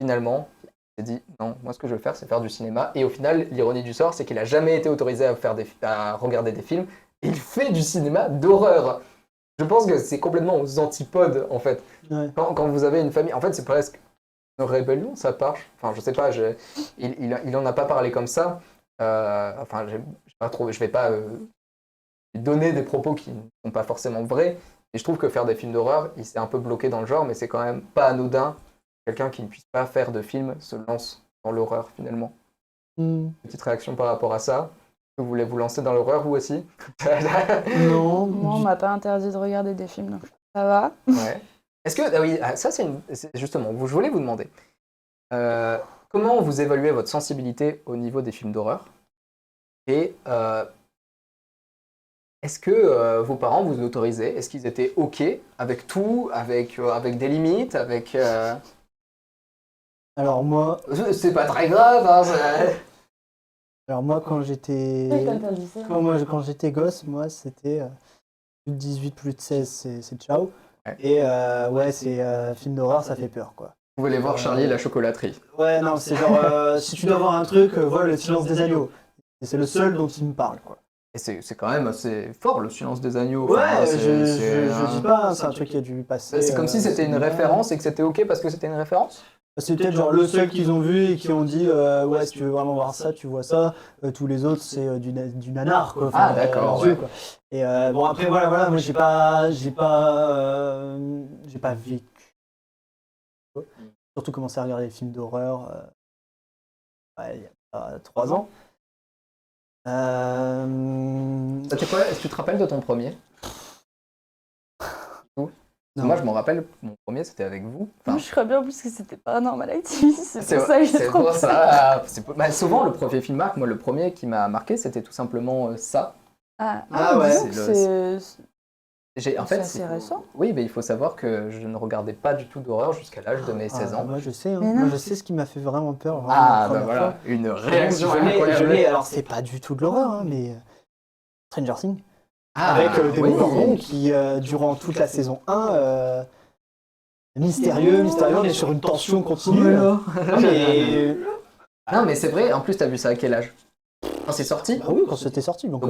finalement. Il s'est dit, non, moi ce que je veux faire, c'est faire du cinéma. Et au final, l'ironie du sort, c'est qu'il n'a jamais été autorisé à regarder des films. Il fait du cinéma d'horreur. Je pense que c'est complètement aux antipodes, en fait. Ouais. Quand vous avez une famille... En fait, c'est presque une rébellion, ça marche. Enfin, je sais pas, il en a pas parlé comme ça. Enfin, je vais pas lui donner des propos qui ne sont pas forcément vrais. Et je trouve que faire des films d'horreur, il s'est un peu bloqué dans le genre, mais c'est quand même pas anodin. Quelqu'un qui ne puisse pas faire de film se lance dans l'horreur, finalement. Petite réaction par rapport à ça. Vous voulez vous lancer dans l'horreur, vous aussi? Non, on m'a pas interdit de regarder des films, donc ça va. Ouais. Est-ce que... Ah oui, ça c'est justement, je voulais vous demander. Comment vous évaluez votre sensibilité au niveau des films d'horreur? Et est-ce que vos parents vous autorisaient? Est-ce qu'ils étaient OK avec tout, avec des limites, avec... Alors moi... C'est pas très grave, hein, Alors moi, quand j'étais gosse, moi, c'était plus de 18, plus de 16, c'est ciao. Ouais. Et ouais, c'est film d'horreur, ça fait peur, quoi. Vous voulez voir Charlie et la chocolaterie? Ouais, non, c'est genre, si tu dois voir un truc, vois Le Silence des agneaux. Et c'est le seul dont il me parle, quoi. Et c'est quand même assez fort, Le Silence des agneaux. Ouais, enfin, je dis pas, hein, c'est un truc qui a dû passer. C'est comme si c'était une référence et que c'était OK parce que c'était une référence? C'est peut-être genre le seul qu'ils ont vu et qui ont dit ouais, si tu veux vraiment voir ça, tu vois ça. Tous les autres, c'est du nanar, quoi. Enfin, d'accord. Ouais. Quoi. Et bon, après, voilà, moi j'ai pas vécu. Surtout commencé à regarder des films d'horreur il y a 3 ans. Est-ce que tu te rappelles de ton premier? Non. Moi, je m'en rappelle, mon premier, c'était avec vous. Enfin, je crois bien en plus que c'était Paranormal Activity, c'est pour ça que j'ai trop peur. Bah, souvent, le premier film marque. Moi, le premier qui m'a marqué, c'était tout simplement ça. Ouais. C'est assez récent. Oui, mais il faut savoir que je ne regardais pas du tout d'horreur jusqu'à l'âge de mes 16 ans. Moi, je sais. Moi, je sais ce qui m'a fait vraiment peur. Bah voilà, une réaction incroyable. Alors, c'est pas du tout de l'horreur, hein, mais Stranger Things. Avec Damon Gordon qui, durant toute la saison 1, mystérieux, on est sur une tension continue. Non, mais c'est vrai, en plus, t'as vu ça à quel âge? Quand c'est sorti? Bah oui, quand c'était sorti. Donc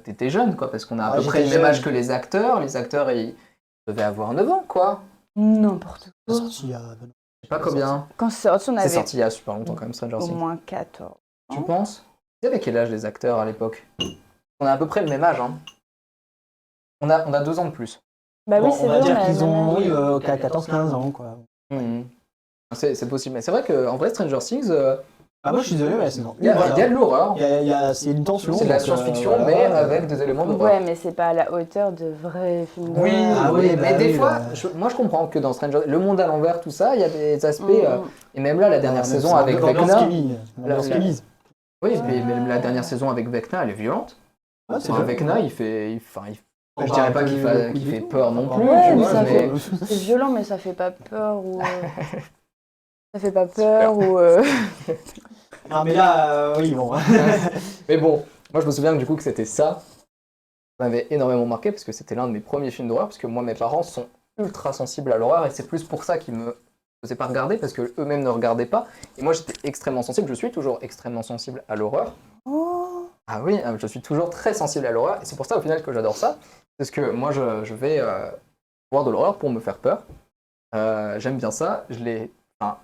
t'étais jeune, quoi, parce qu'on a à peu près le même âge que les acteurs. Les acteurs, ils devaient avoir 9 ans, quoi. N'importe quoi. C'est sorti il y a... Je sais pas combien. Quand c'est sorti, on avait... C'est sorti il y a super longtemps, quand même, Stranger Things. Au moins 14. Tu penses? Vous savez quel âge les acteurs à l'époque? On a à peu près le même âge, hein. On a 2 ans de plus. Bah oui, c'est vrai. On va dire qu'ils ont 14-15 ans, quoi. C'est possible. Mais c'est vrai qu'en vrai, Stranger Things, Ah, moi je suis désolé, mais la saison 1. Il y a de l'horreur. C'est une tension. C'est de la donc, science-fiction, voilà. mais avec des éléments d'horreur. Ouais, mais c'est pas à la hauteur de vrais films d'horreur. Oui, Ah oui, bah mais des oui, fois, bah. moi je comprends que dans Stranger le monde à l'envers, tout ça, il y a des aspects. Et même là, la dernière Ouais, saison c'est avec l'ambiance Vecna. Kelly, l'ambiance La- Kelly. Oui, mais même la dernière saison avec Vecna, elle est violente. Ouais, c'est Enfin, vrai. Vecna, je dirais pas qu'il fait peur non plus, Ouais, tu mais vois, ça mais. c'est violent, mais ça fait pas peur ou. Ça fait pas peur ou. Non, mais là, oui, bon. Mais bon, moi je me souviens que du coup que c'était ça. Ça m'avait énormément marqué parce que c'était l'un de mes premiers films d'horreur, parce que moi mes parents sont ultra sensibles à l'horreur et c'est plus pour ça qu'ils me faisaient pas regarder parce que eux-mêmes ne regardaient pas. Et moi j'étais extrêmement sensible, je suis toujours extrêmement sensible à l'horreur. Oh. Ah oui, je suis toujours très sensible à l'horreur et c'est pour ça au final que j'adore ça. Parce que moi je vais voir de l'horreur pour me faire peur. J'aime bien ça. Enfin,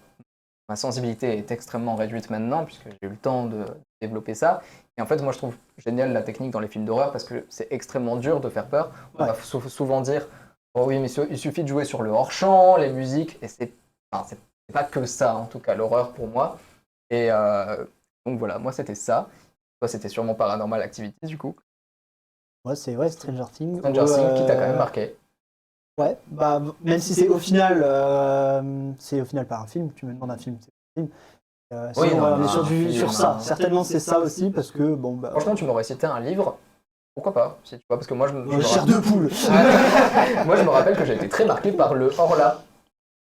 ma sensibilité est extrêmement réduite maintenant puisque j'ai eu le temps de développer ça. Et en fait, moi je trouve génial la technique dans les films d'horreur parce que c'est extrêmement dur de faire peur. On va souvent dire oh oui, mais il suffit de jouer sur le hors-champ, les musiques, et c'est pas que ça en tout cas l'horreur pour moi. Et donc voilà, moi c'était ça. Toi, c'était sûrement Paranormal Activity, du coup. Ouais, c'est Stranger Things. Stranger Things, qui t'a quand même marqué. Ouais, bah, même si c'est au final pas un film, tu me demandes un film, c'est un film. Oui, sinon, non, on est sur, un film, sur ça. Certainement, c'est ça aussi, parce que, bon, bah. Franchement, tu m'aurais cité un livre, pourquoi pas, si tu vois, parce que moi, je me Chair de poule. Moi, je me rappelle que j'ai été très marqué par le Horla,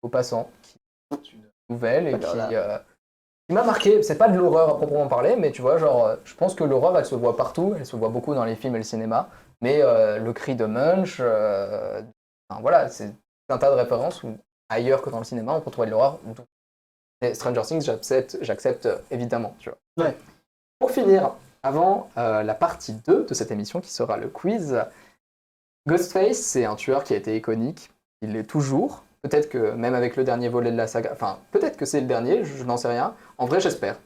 au passant, qui est une nouvelle et qui m'a marqué. C'est pas de l'horreur à proprement parler, mais tu vois, genre, je pense que l'horreur, elle se voit partout, elle se voit beaucoup dans les films et le cinéma, mais le cri de Munch, enfin, voilà, c'est un tas de références où ailleurs que dans le cinéma, on peut trouver de l'horreur. Et Stranger Things, j'accepte évidemment, tu vois. Ouais. Pour finir, avant la partie 2 de cette émission qui sera le quiz, Ghostface, c'est un tueur qui a été iconique, il l'est toujours. Peut-être que même avec le dernier volet de la saga, enfin peut-être que c'est le dernier, je n'en sais rien. En vrai, j'espère.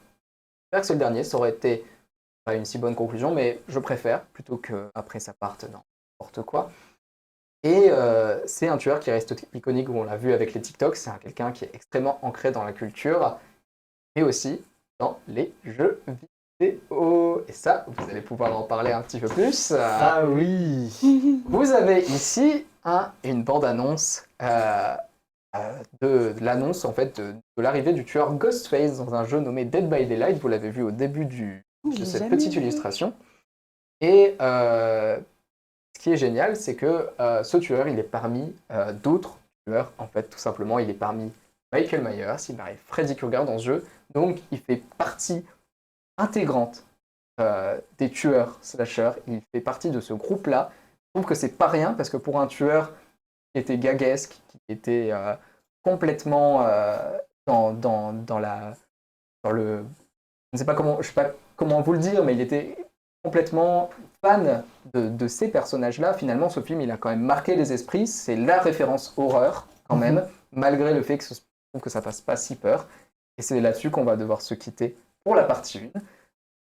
J'espère que c'est le dernier, ça aurait été pas une si bonne conclusion, mais je préfère plutôt qu'après ça parte dans n'importe quoi. Et c'est un tueur qui reste iconique, où on l'a vu avec les TikToks, c'est quelqu'un qui est extrêmement ancré dans la culture, et aussi dans les jeux vidéo. Et ça, vous allez pouvoir en parler un petit peu plus. Ah oui. Vous avez ici une bande-annonce de l'annonce en fait de l'arrivée du tueur Ghostface dans un jeu nommé Dead by Daylight. Vous l'avez vu au début de cette petite illustration. Et ce qui est génial, c'est que ce tueur, il est parmi d'autres tueurs. En fait, tout simplement, il est parmi Michael Myers, il est parmi Freddy Krueger dans ce jeu. Donc, il fait partie intégrante des tueurs slashers. Il fait partie de ce groupe-là. Je trouve que c'est pas rien parce que pour un tueur qui était gaguesque, qui était complètement dans le, je sais pas comment vous le dire, mais il était complètement fan de ces personnages-là. Finalement, ce film, il a quand même marqué les esprits. C'est la référence horreur quand même, malgré le fait que je trouve que ça fasse pas si peur. Et c'est là-dessus qu'on va devoir se quitter pour la partie 1. Je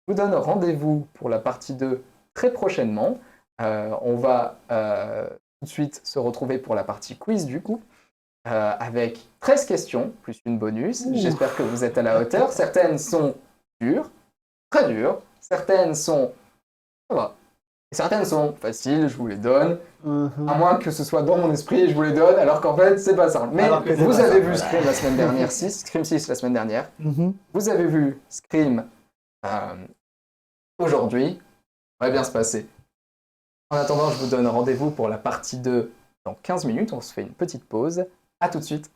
vous donne rendez-vous pour la partie 2 très prochainement. On va tout de suite se retrouver pour la partie quiz du coup, avec 13 questions, plus une bonus. J'espère que vous êtes à la hauteur. Certaines sont dures, très dures. Certaines sont... Ça va. Et certaines sont faciles, je vous les donne. À moins que ce soit dans mon esprit, je vous les donne, alors qu'en fait, c'est pas simple. Mais vous avez vu Scream la semaine dernière, Scream 6 la semaine dernière. Vous avez vu Scream aujourd'hui. Ça va bien se passer. En attendant, je vous donne rendez-vous pour la partie 2 dans 15 minutes. On se fait une petite pause. À tout de suite.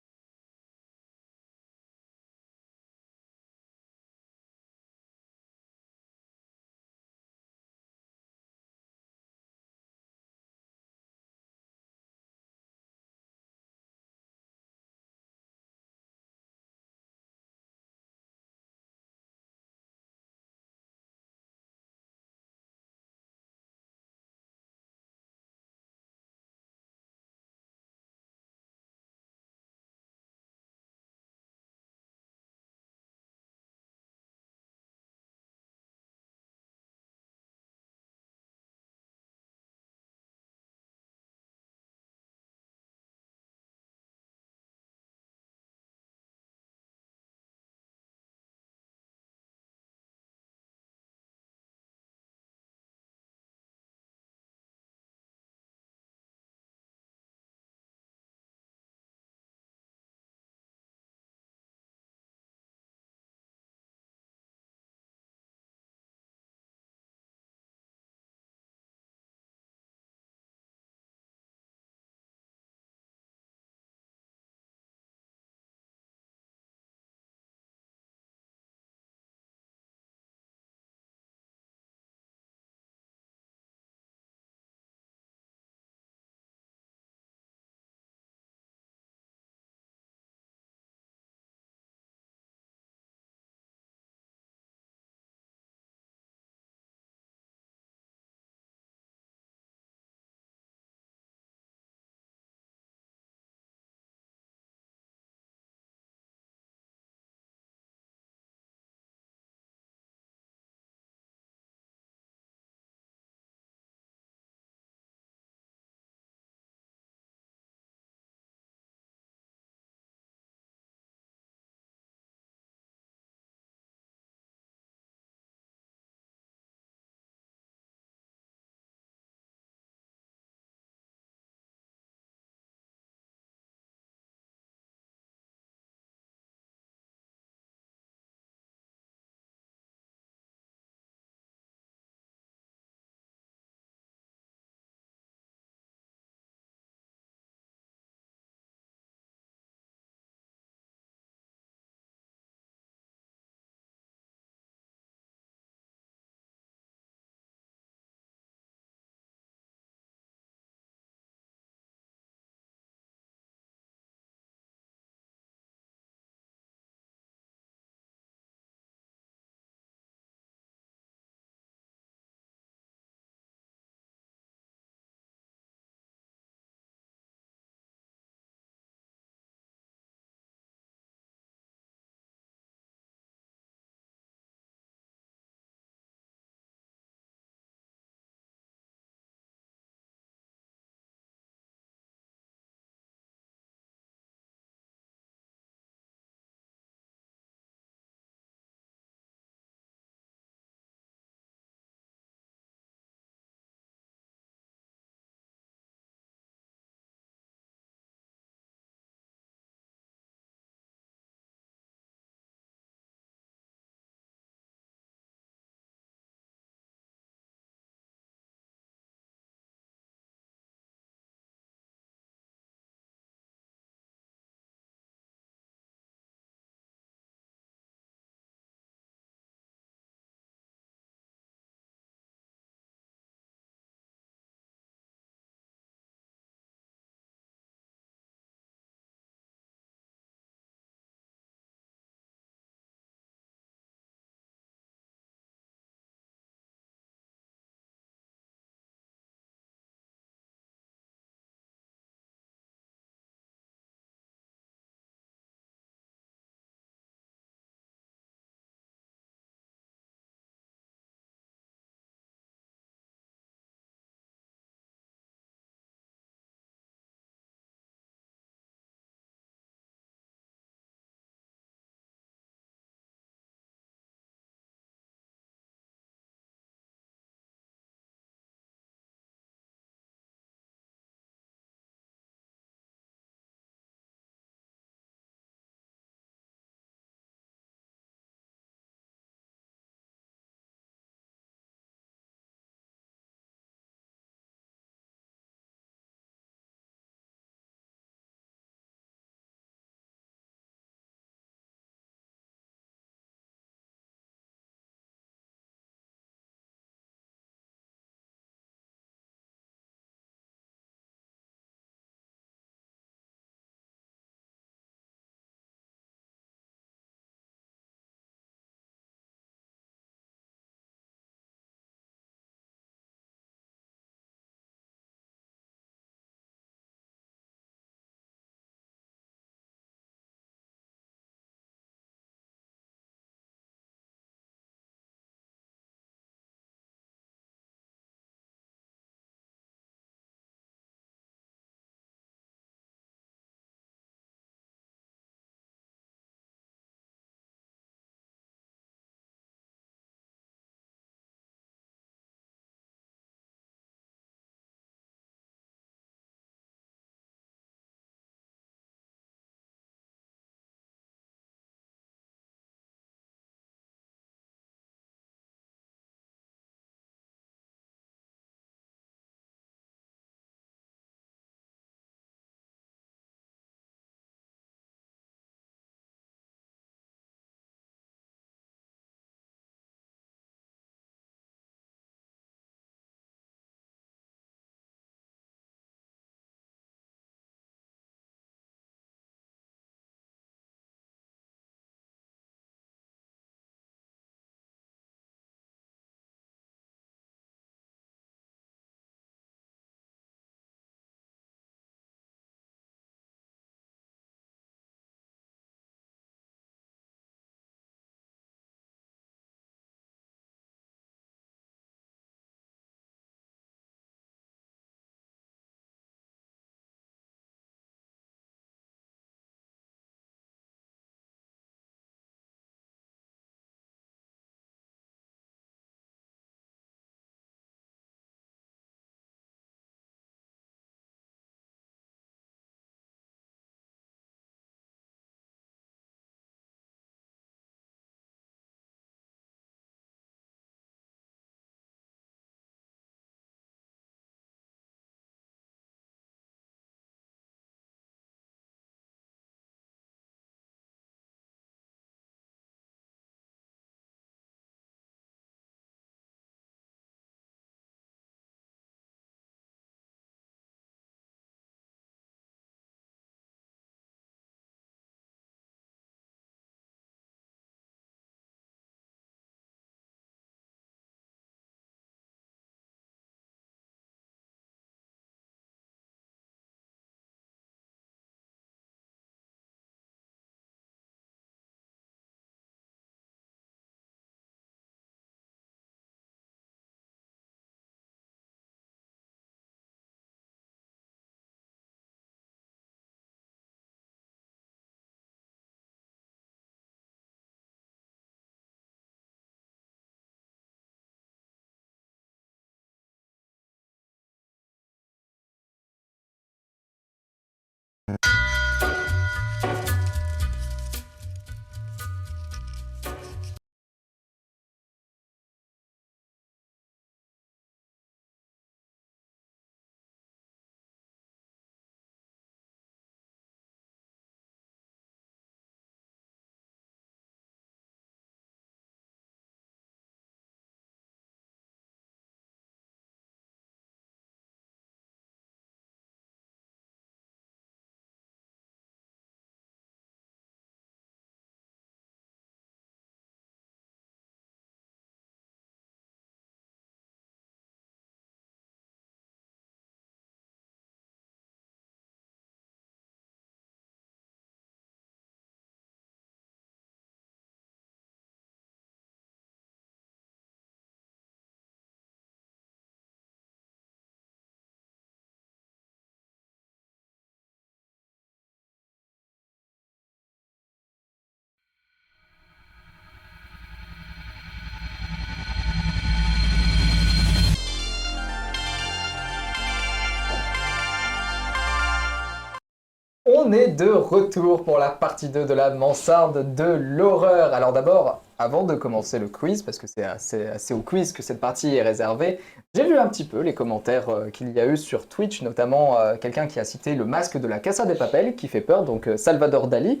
On est de retour pour la partie 2 de la mansarde de l'horreur. Alors d'abord, avant de commencer le quiz, parce que c'est assez au quiz que cette partie est réservée, j'ai vu un petit peu les commentaires qu'il y a eu sur Twitch, notamment quelqu'un qui a cité le masque de la Casa de Papel, qui fait peur, donc Salvador Dali.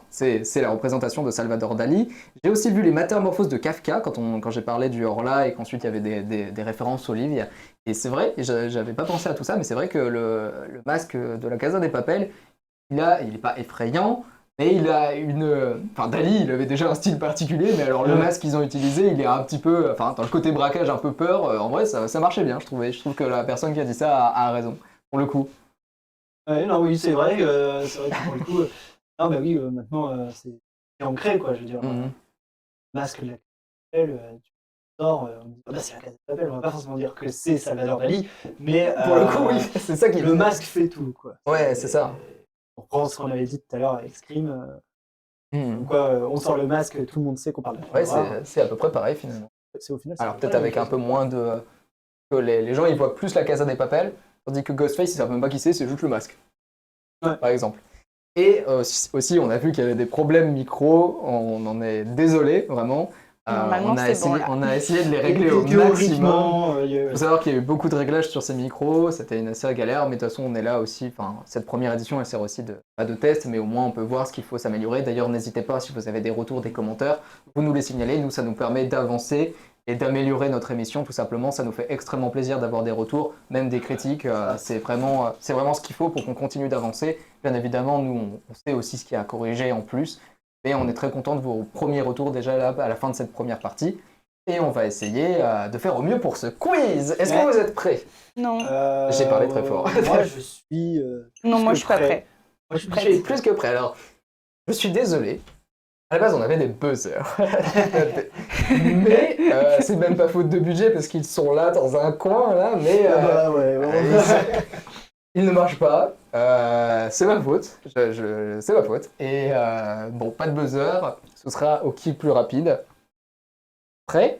C'est la représentation de Salvador Dali. J'ai aussi vu les métamorphoses de Kafka, quand j'ai parlé du Horla, et qu'ensuite il y avait des références au livre. Et c'est vrai, j'avais pas pensé à tout ça, mais c'est vrai que le masque de la Casa de Papel, il est pas effrayant, mais il a Dali, il avait déjà un style particulier, mais alors le masque qu'ils ont utilisé, il est un petit peu, dans le côté braquage un peu peur, en vrai ça marchait bien, je trouvais. Je trouve que la personne qui a dit ça a raison, pour le coup. Oui, c'est vrai que pour le coup, maintenant c'est ancré, quoi, je veux dire. Masque de la Casa de Papel, tu sors, on dit, c'est la Casa de Papel, on va pas forcément dire que c'est Salvador Dali, mais pour le coup, oui, c'est ça qui le masque fait tout, quoi. Ouais, c'est ça. On reprend ce qu'on avait dit tout à l'heure avec Scream, on sort le masque, tout le monde sait qu'on parle de film. Ouais, c'est à peu près pareil finalement. C'est au final. Alors peut-être avec un peu moins de... que les gens ils voient plus la Casa de Papel, tandis que Ghostface ils savent même pas qui c'est juste le masque. Ouais. Par exemple. Et aussi on a vu qu'il y avait des problèmes micro, on en est désolé vraiment. On a essayé de les régler au maximum. Il faut savoir qu'il y a eu beaucoup de réglages sur ces micros, c'était une assez galère, mais de toute façon on est là aussi, cette première édition elle sert aussi pas de test, mais au moins on peut voir ce qu'il faut s'améliorer. D'ailleurs n'hésitez pas, si vous avez des retours, des commentaires, vous nous les signalez, nous ça nous permet d'avancer et d'améliorer notre émission tout simplement. Ça nous fait extrêmement plaisir d'avoir des retours, même des critiques, c'est vraiment ce qu'il faut pour qu'on continue d'avancer. Bien évidemment nous on sait aussi ce qu'il y a à corriger en plus. Et on est très content de vos premiers retours déjà là à la fin de cette première partie. Et on va essayer de faire au mieux pour ce quiz. Est-ce que vous êtes prêts? Non. J'ai parlé très fort. Moi je suis... non, moi je suis pas prêt. Moi je suis plus que prêt. Alors, je suis désolé. À la base, on avait des buzzers. Mais c'est même pas faute de budget parce qu'ils sont là dans un coin là. Mais ils ne marchent pas. C'est ma faute. C'est ma faute. Et bon, pas de buzzer. Ce sera au qui plus rapide. Prêt?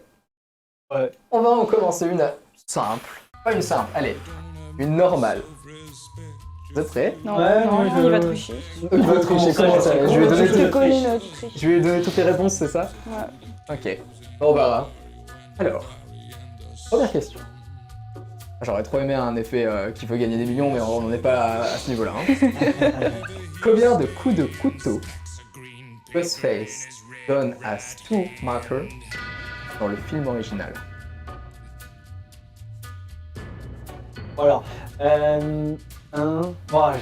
Ouais. On va en commencer une simple. Pas une simple, allez. Une normale. Vous êtes prêts? Non, il va tricher. Il va tricher, comment ça? Je lui ai donné toutes les réponses, c'est ça? Ouais. Ok. On verra. Alors, première question. J'aurais trop aimé un effet qui veut gagner des millions, mais on n'en est pas à ce niveau-là. Combien de coups de couteau Ghostface donne à Stu Macher dans le film original? Alors, je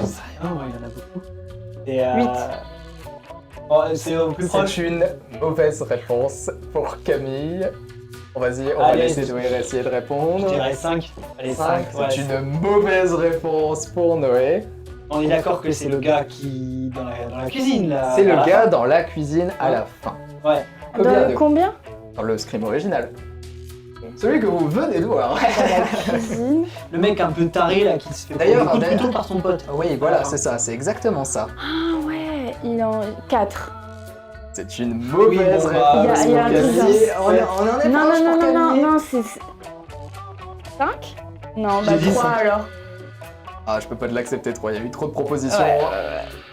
sais rien, il y en a beaucoup. Et, 8. C'est au plus proche. C'est une mauvaise réponse pour Camille. Vas-y, on va laisser Noé essayer de répondre. Je dirais 5. Allez, 5. C'est une mauvaise réponse pour Noé. On est d'accord que c'est le gars qui... dans la cuisine, là. C'est le gars dans la cuisine à la fin. Ouais. Combien? Dans le Scream original. Celui que vous venez de voir. Le mec un peu taré là qui se fait prendre un coup de couteau par son pote. Oui, voilà, c'est ça, c'est exactement ça. Ah ouais, il en 4. C'est une mauvaise réponse. Il y a un on en est non, c'est 5? Non, bah 3 alors. Ah, je peux pas te l'accepter 3, il y a eu trop de propositions.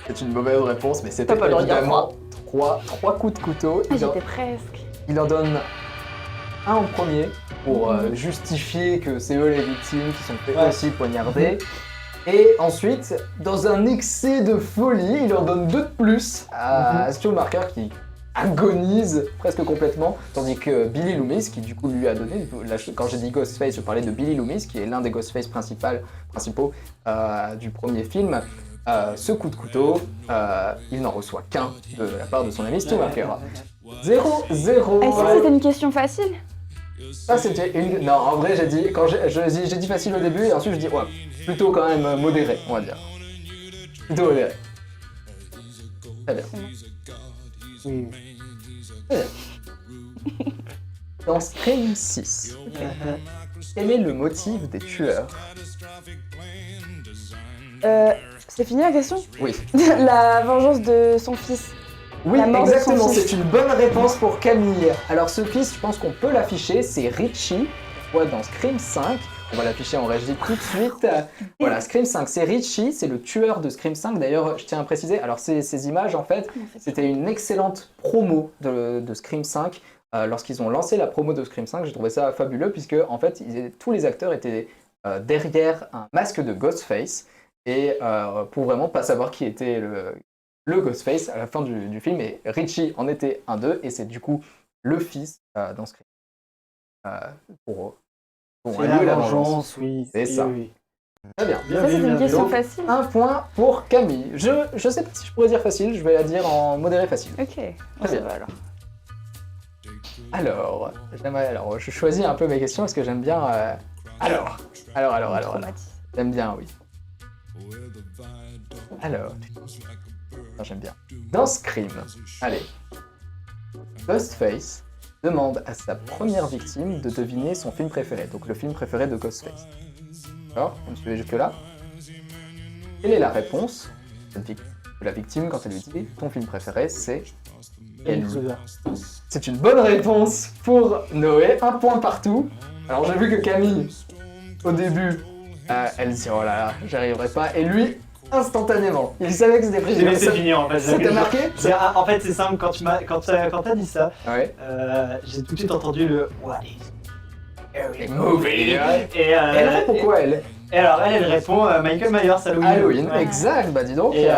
C'est une mauvaise réponse, mais c'était évidemment 3 coups de couteau. J'étais presque. Il en donne un en premier pour justifier que c'est eux les victimes qui sont fait aussi poignarder. Et ensuite, dans un excès de folie, il en donne 2 de plus à Stu Macher qui agonise presque complètement, tandis que Billy Loomis, qui du coup lui a donné, quand j'ai dit Ghostface, je parlais de Billy Loomis, qui est l'un des Ghostface principaux du premier film. Ce coup de couteau, il n'en reçoit qu'un de la part de son ami Stu Macher. 0-0. Est-ce que c'était une question facile? Ça c'était une... Non, en vrai j'ai dit facile au début et ensuite je dis plutôt quand même modéré, on va dire. Plutôt modéré. Très bien. Très bien. Dans Scream 6, quel est le motif des tueurs? C'est fini la question? Oui. La vengeance de son fils. Oui, exactement, c'est une bonne réponse pour Camille. Alors ce fils, je pense qu'on peut l'afficher, c'est Richie, dans Scream 5, On va l'afficher en régie tout de suite. Voilà, Scream 5, c'est Richie, c'est le tueur de Scream 5. D'ailleurs, je tiens à préciser, alors ces images, en fait, c'était une excellente promo de Scream 5. Lorsqu'ils ont lancé la promo de Scream 5, j'ai trouvé ça fabuleux, puisque en fait, tous les acteurs étaient derrière un masque de Ghostface, et pour vraiment pas savoir qui était le Ghostface à la fin du film, et Richie en était un d'eux, et c'est du coup le fils dans Scream. C'est la vengeance, oui. C'est ça. Oui. Très bien. Ça, c'est une question facile. Un point pour Camille. Je sais pas si je pourrais dire facile, je vais la dire en modéré facile. Ok, Très bien. va alors. Alors, je choisis un peu mes questions parce que j'aime bien... Alors. J'aime bien, oui. Alors. Non, j'aime bien. Dans Scream, allez. Ghostface demande à sa première victime de deviner son film préféré, donc le film préféré de Ghostface. D'accord ? Vous me suivez jusque-là ? Quelle est la réponse de la victime quand elle lui dit « Ton film préféré, c'est... » C'est une bonne réponse pour Noé, un point partout. Alors j'ai vu que Camille, au début, elle dit « Oh là là, j'y arriverai pas », et lui, instantanément, il savait que c'était prévu. C'est fini en fait. Ça t'a marqué ? En fait c'est simple, quand t'as dit ça, ouais. J'ai tout de suite entendu le « What is a movie ?» Et elle répond quoi, elle ? Et alors elle répond Michael Myers, Halloween. Halloween, ouais. Exact, bah dis donc. Et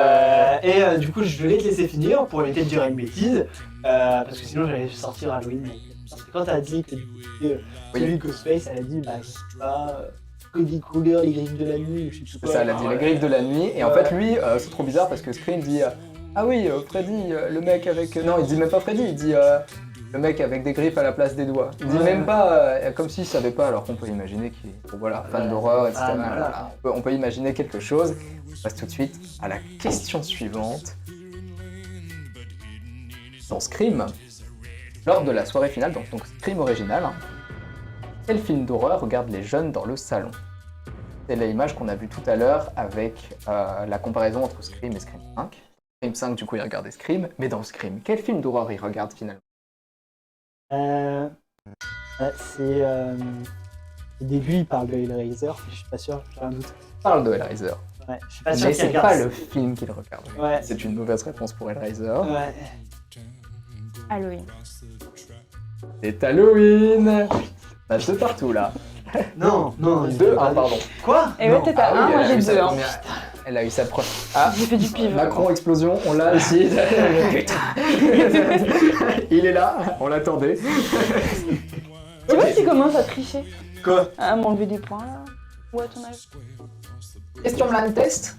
du coup je voulais te laisser finir pour éviter de dire une bêtise, parce que sinon j'allais sortir Halloween. Parce que quand t'as dit que celui de Ghostface, elle a dit bah je sais pas, Cody Kruger, les griffes de la nuit, je sais pas. C'est ça, elle a dit les griffes de la nuit, et en fait lui, c'est trop bizarre parce que Scream dit ah oui, Freddy, le mec avec... Non, il dit même pas Freddy, il dit le mec avec des griffes à la place des doigts. Il dit même pas, comme s'il savait pas, alors qu'on peut imaginer qu'il est voilà, fan d'horreur, etc. Voilà. On peut imaginer quelque chose. On passe tout de suite à la question suivante. Dans Scream, lors de la soirée finale, donc Scream original, quel film d'horreur regarde les jeunes dans le salon ? C'est l'image qu'on a vue tout à l'heure avec la comparaison entre Scream et Scream 5. Scream 5, du coup, il regardait Scream, mais dans Scream, quel film d'horreur il regarde finalement ? C'est... Au début, il parle de Hellraiser, mais je suis pas sûr, j'ai un doute. Il parle de Hellraiser. Ouais, je suis pas sûr mais qu'il c'est regarde. pas le film qu'il regarde. Ouais. C'est une mauvaise réponse pour Hellraiser. Ouais. Halloween. C'est Halloween. Bah, 2 partout là. Non, 2, pardon. Quoi ? Et ouais, t'es à 1, moi j'ai 2. Elle a eu sa preuve. Ah, j'ai fait du pivot. Macron explosion, on l'a ici. Putain. Il est là, on l'attendait. Tu vois que tu commences à tricher. Quoi ? À m'enlever des points là. Ou à ton âge. Question blind test.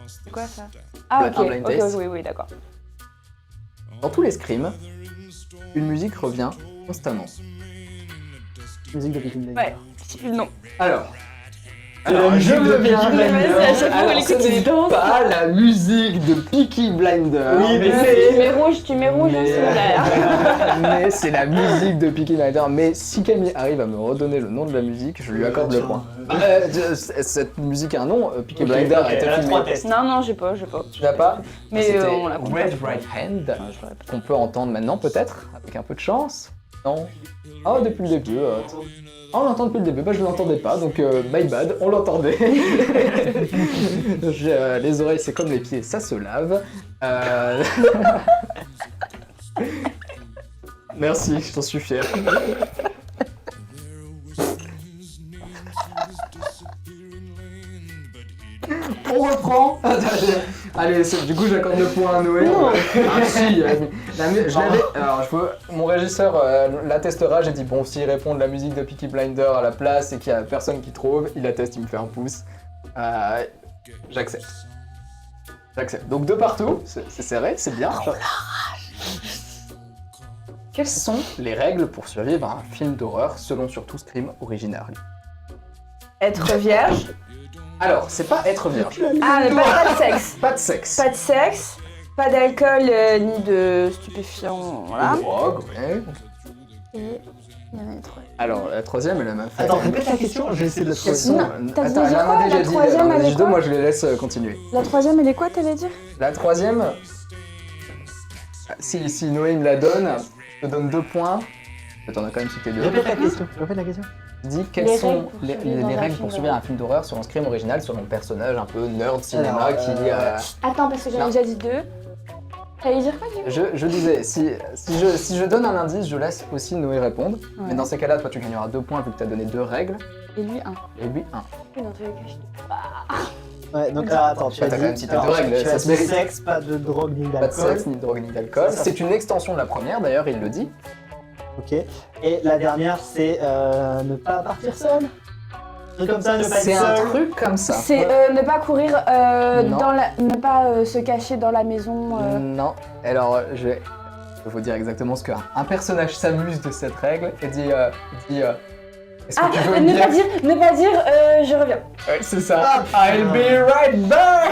C'est quoi ça ? Ah ok, blind test. Oui, d'accord. Dans tous les Screams, une musique revient constamment. Musique de Peaky Blinders. Ouais, non. Alors, je veux bien. Alors, ce n'est pas la musique de Peaky Blinders. Oui, mais tu mets rouge en solaire. Mais c'est la musique de Peaky Blinders. Mais si Camille arrive à me redonner le nom de la musique, je lui accorde le point. Cette musique a un nom, Peaky Blinders a été filmé. Non, j'ai pas. Tu l'as pas ? Mais on l'a compris. Red Right Hand, qu'on peut entendre maintenant peut-être, avec un peu de chance. Non. Oh, depuis le début. On l'entend depuis le début, bah je ne l'entendais pas, donc my bad, on l'entendait. Les oreilles, c'est comme les pieds, ça se lave. Merci, je t'en suis fier. On reprend. Allez, du coup j'accorde le point à Noé. Ah si, je l'avais. Alors mon régisseur l'attestera, j'ai dit bon s'il répond de la musique de Peaky Blinders à la place et qu'il y a personne qui trouve, il atteste, il me fait un pouce. J'accepte. Donc 2 partout, c'est serré, c'est bien. Quelles sont les règles pour survivre à un film d'horreur selon surtout Scream original ? Être vierge. Alors, c'est pas être vierge. Ah, pas de sexe. Pas de sexe. Pas de sexe, pas d'alcool ni de stupéfiants, voilà. De drogue, ouais. Et il y en a une troisième. Alors, la troisième, elle a même fait. Attends, répète la question, je vais essayer de la trouver. T'as Attends, dit elle quoi, m'a la déjà dit. troisième, elle est quoi ? Moi, je les laisse continuer. La troisième, elle est quoi, t'allais dire ? La troisième, si Noé me la donne, je te donne 2 points. T'en as quand même cité 2. Répète la question. Dis quelles Les sont règles pour les suivre dans un règles film pour suivre d'horreur. un film d'horreur sur un Scream original, selon le personnage un peu nerd cinéma Alors, qui... Attends, parce que j'avais Non. déjà dit 2. T'allais dire quoi, du coup? Je disais, si je donne un indice, je laisse aussi Noé répondre. Ouais. Mais dans ces cas-là, toi tu gagneras 2 points vu que tu as donné 2 règles, Et lui, 1. et lui 1. Oui, dans tous les cas, je- Ouais, donc attends, tu T'as as quand dit, même cité alors, deux règles, tu ça as se dit mérite. sexe, pas de drogue ni Pas de d'alcool. sexe, ni de drogue, ni d'alcool. C'est une extension de la première, d'ailleurs, il le dit. Ok. Et la dernière, c'est ne pas partir seul. Un truc comme ça, ne pas être C'est un seul. truc comme ça. C'est ne pas courir Non. ne pas se cacher dans la maison. Non. Alors, je vais vous dire exactement ce qu'un personnage s'amuse de cette règle et dit est-ce que Ah, tu veux ne bien... pas dire je reviens. Ouais, c'est ça. I'll be right back.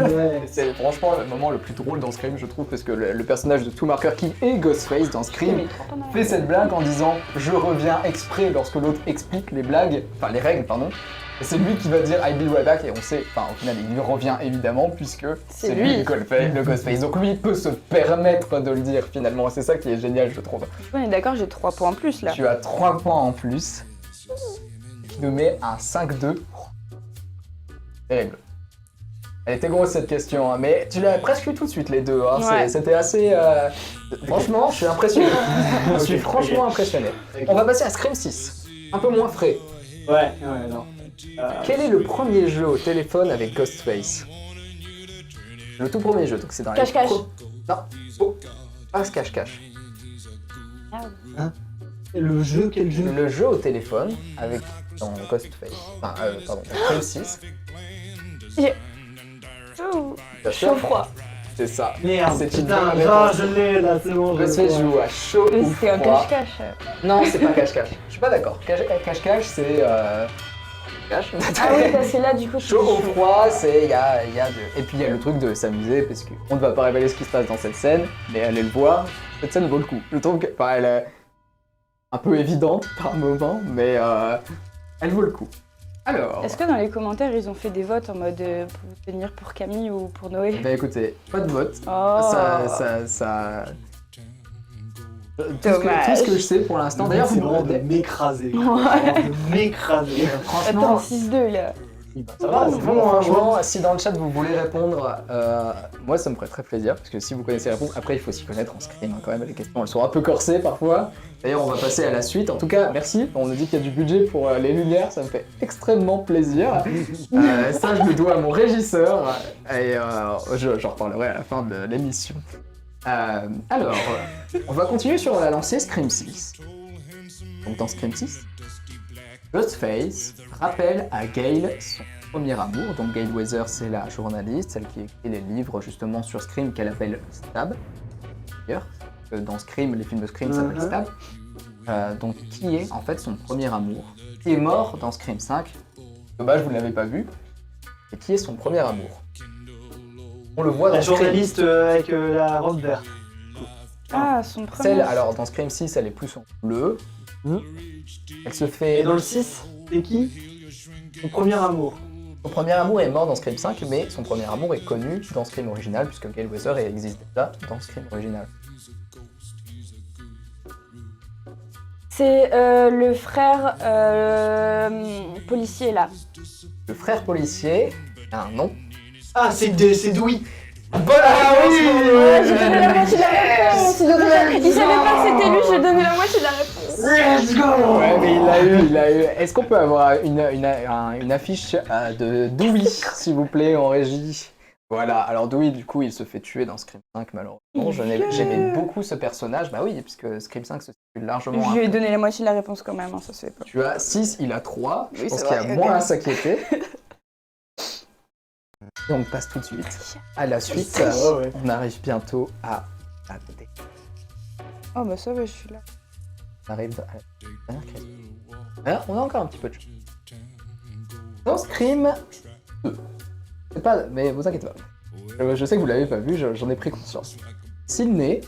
Ouais. C'est franchement le moment le plus drôle dans Scream, je trouve, parce que le personnage de Stu Marker qui est Ghostface dans Scream fait cette blague en disant « je reviens exprès » lorsque l'autre explique les blagues, enfin les règles, pardon. Et c'est lui qui va dire « I'll be right back » et on sait, enfin au final il lui revient évidemment puisque c'est lui le Ghostface. Donc lui il peut se permettre de le dire finalement, c'est ça qui est génial je trouve. On est d'accord, j'ai 3 points en plus là. Tu as 3 points en plus, qui te met un 5-2. Terrible. Elle était grosse cette question, hein, mais tu l'as presque eu tout de suite les deux. Hein. Ouais. C'était assez... Franchement, je suis impressionné. Je suis franchement impressionné. On va passer à Scream 6. Un peu moins frais. Ouais, non. Quel est le premier jeu au téléphone avec Ghostface? Le tout premier jeu, donc c'est dans les... Cache-cache. Non, oh, pas ce cache-cache. Le jeu, quel jeu? Le jeu au téléphone avec dans Ghostface. Enfin, pardon, Scream 6. Bien sûr. Chaud-froid. C'est ça. Merde, C'est une putain, bonne réponse. je l'ai là, c'est bon. Ghostface joue à chaud ou C'est un froid. cache-cache. Non, c'est pas cache-cache. Je suis pas d'accord. Cache-cache, c'est... Cache. Ah oui, parce que là du coup... Chaud ou froid, c'est... Et puis il y a le truc de s'amuser, parce qu'on ne va pas révéler ce qui se passe dans cette scène, mais allez le voir, cette scène vaut le coup. Je trouve qu'elle est un peu évidente par moment, mais elle vaut le coup. Alors... Est-ce que dans les commentaires ils ont fait des votes en mode pour tenir pour Camille ou pour Noé? Bah écoutez, pas de vote. Oh. Ça... Tout Dommage. ce que je sais pour l'instant, d'ailleurs c'est vous vraiment me de m'écraser. De m'écraser. Attends, Franchement, 6-2 là. Ça va, c'est bon, hein, franchement, si dans le chat vous voulez répondre, moi ça me ferait très plaisir, parce que si vous connaissez la réponse, après il faut s'y connaître en Scream hein, quand même, les questions elles sont un peu corsées parfois. D'ailleurs on va passer à la suite, en tout cas merci, on nous dit qu'il y a du budget pour les lumières, ça me fait extrêmement plaisir. Ça je le dois à mon régisseur, et j'en reparlerai à la fin de l'émission. Alors, on va continuer sur la lancée Scream 6. Donc dans Scream 6, Ghostface rappelle à Gail son premier amour. Donc Gail Weathers, c'est la journaliste, celle qui écrit les livres justement sur Scream qu'elle appelle Stab. D'ailleurs, dans Scream, les films de Scream s'appellent Stab. Donc qui est en fait son premier amour, qui est mort dans Scream 5. Dommage, vous ne l'avez pas vu. Et qui est son premier amour? On le voit dans La Scream. journaliste avec la robe verte. Ah, son premier. Celle, alors dans Scream 6, elle est plus en bleu. Elle se fait... Et dans le 6, c'est qui? Son premier amour. Son premier amour est mort dans Scream 5, mais son premier amour est connu dans Scream original, puisque Gail Weathers existe déjà dans Scream original. C'est le frère policier là. Le frère policier a un nom. Ah, c'est Dewey. Voilà, oui. J'ai donné la moitié de la réponse. Il savait pas que c'était lui, j'ai donné la moitié de la réponse. Let's go. Ouais, mais il l'a eu. Est-ce qu'on peut avoir une affiche de Dewey, s'il vous plaît, en régie? Voilà, alors Dewey, du coup, il se fait tuer dans Scream 5, malheureusement. J'aimais beaucoup ce personnage, bah oui, puisque Scream 5 se situe largement... Je lui ai donné la moitié de la réponse quand même, hein, ça se fait pas. Tu as 6, il a 3, je Oui, pense c'est qu'il y a vrai, moins ok. à s'inquiéter. Et on passe tout de suite à la suite. Ouais. On arrive bientôt à la côté. Oh bah ça va, je suis là. On arrive à la dernière question. Alors, on a encore un petit peu de choses. Dans Scream 2, c'est pas... mais vous inquiétez pas. Je sais que vous l'avez pas vu, j'en ai pris conscience. Sidney,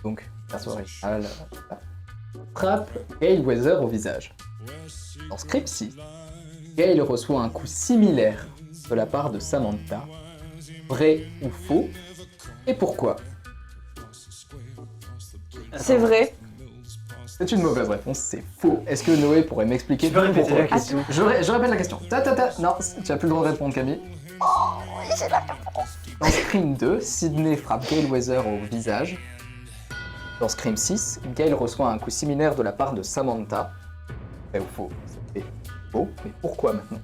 donc perso original, frappe Gail Weathers au visage. Dans Scream 6, Gail reçoit un coup similaire de la part de Samantha. Vrai ou faux? Et pourquoi? C'est vrai. C'est une mauvaise réponse, c'est faux. Est-ce que Noé pourrait m'expliquer Tu peux répéter pourquoi la question. Je répète la question. Non, tu as plus le droit de répondre, Camille. Dans Scream 2, Sidney frappe Gale Weather au visage. Dans Scream 6, Gale reçoit un coup similaire de la part de Samantha. Vrai ou faux? C'était faux, mais pourquoi maintenant?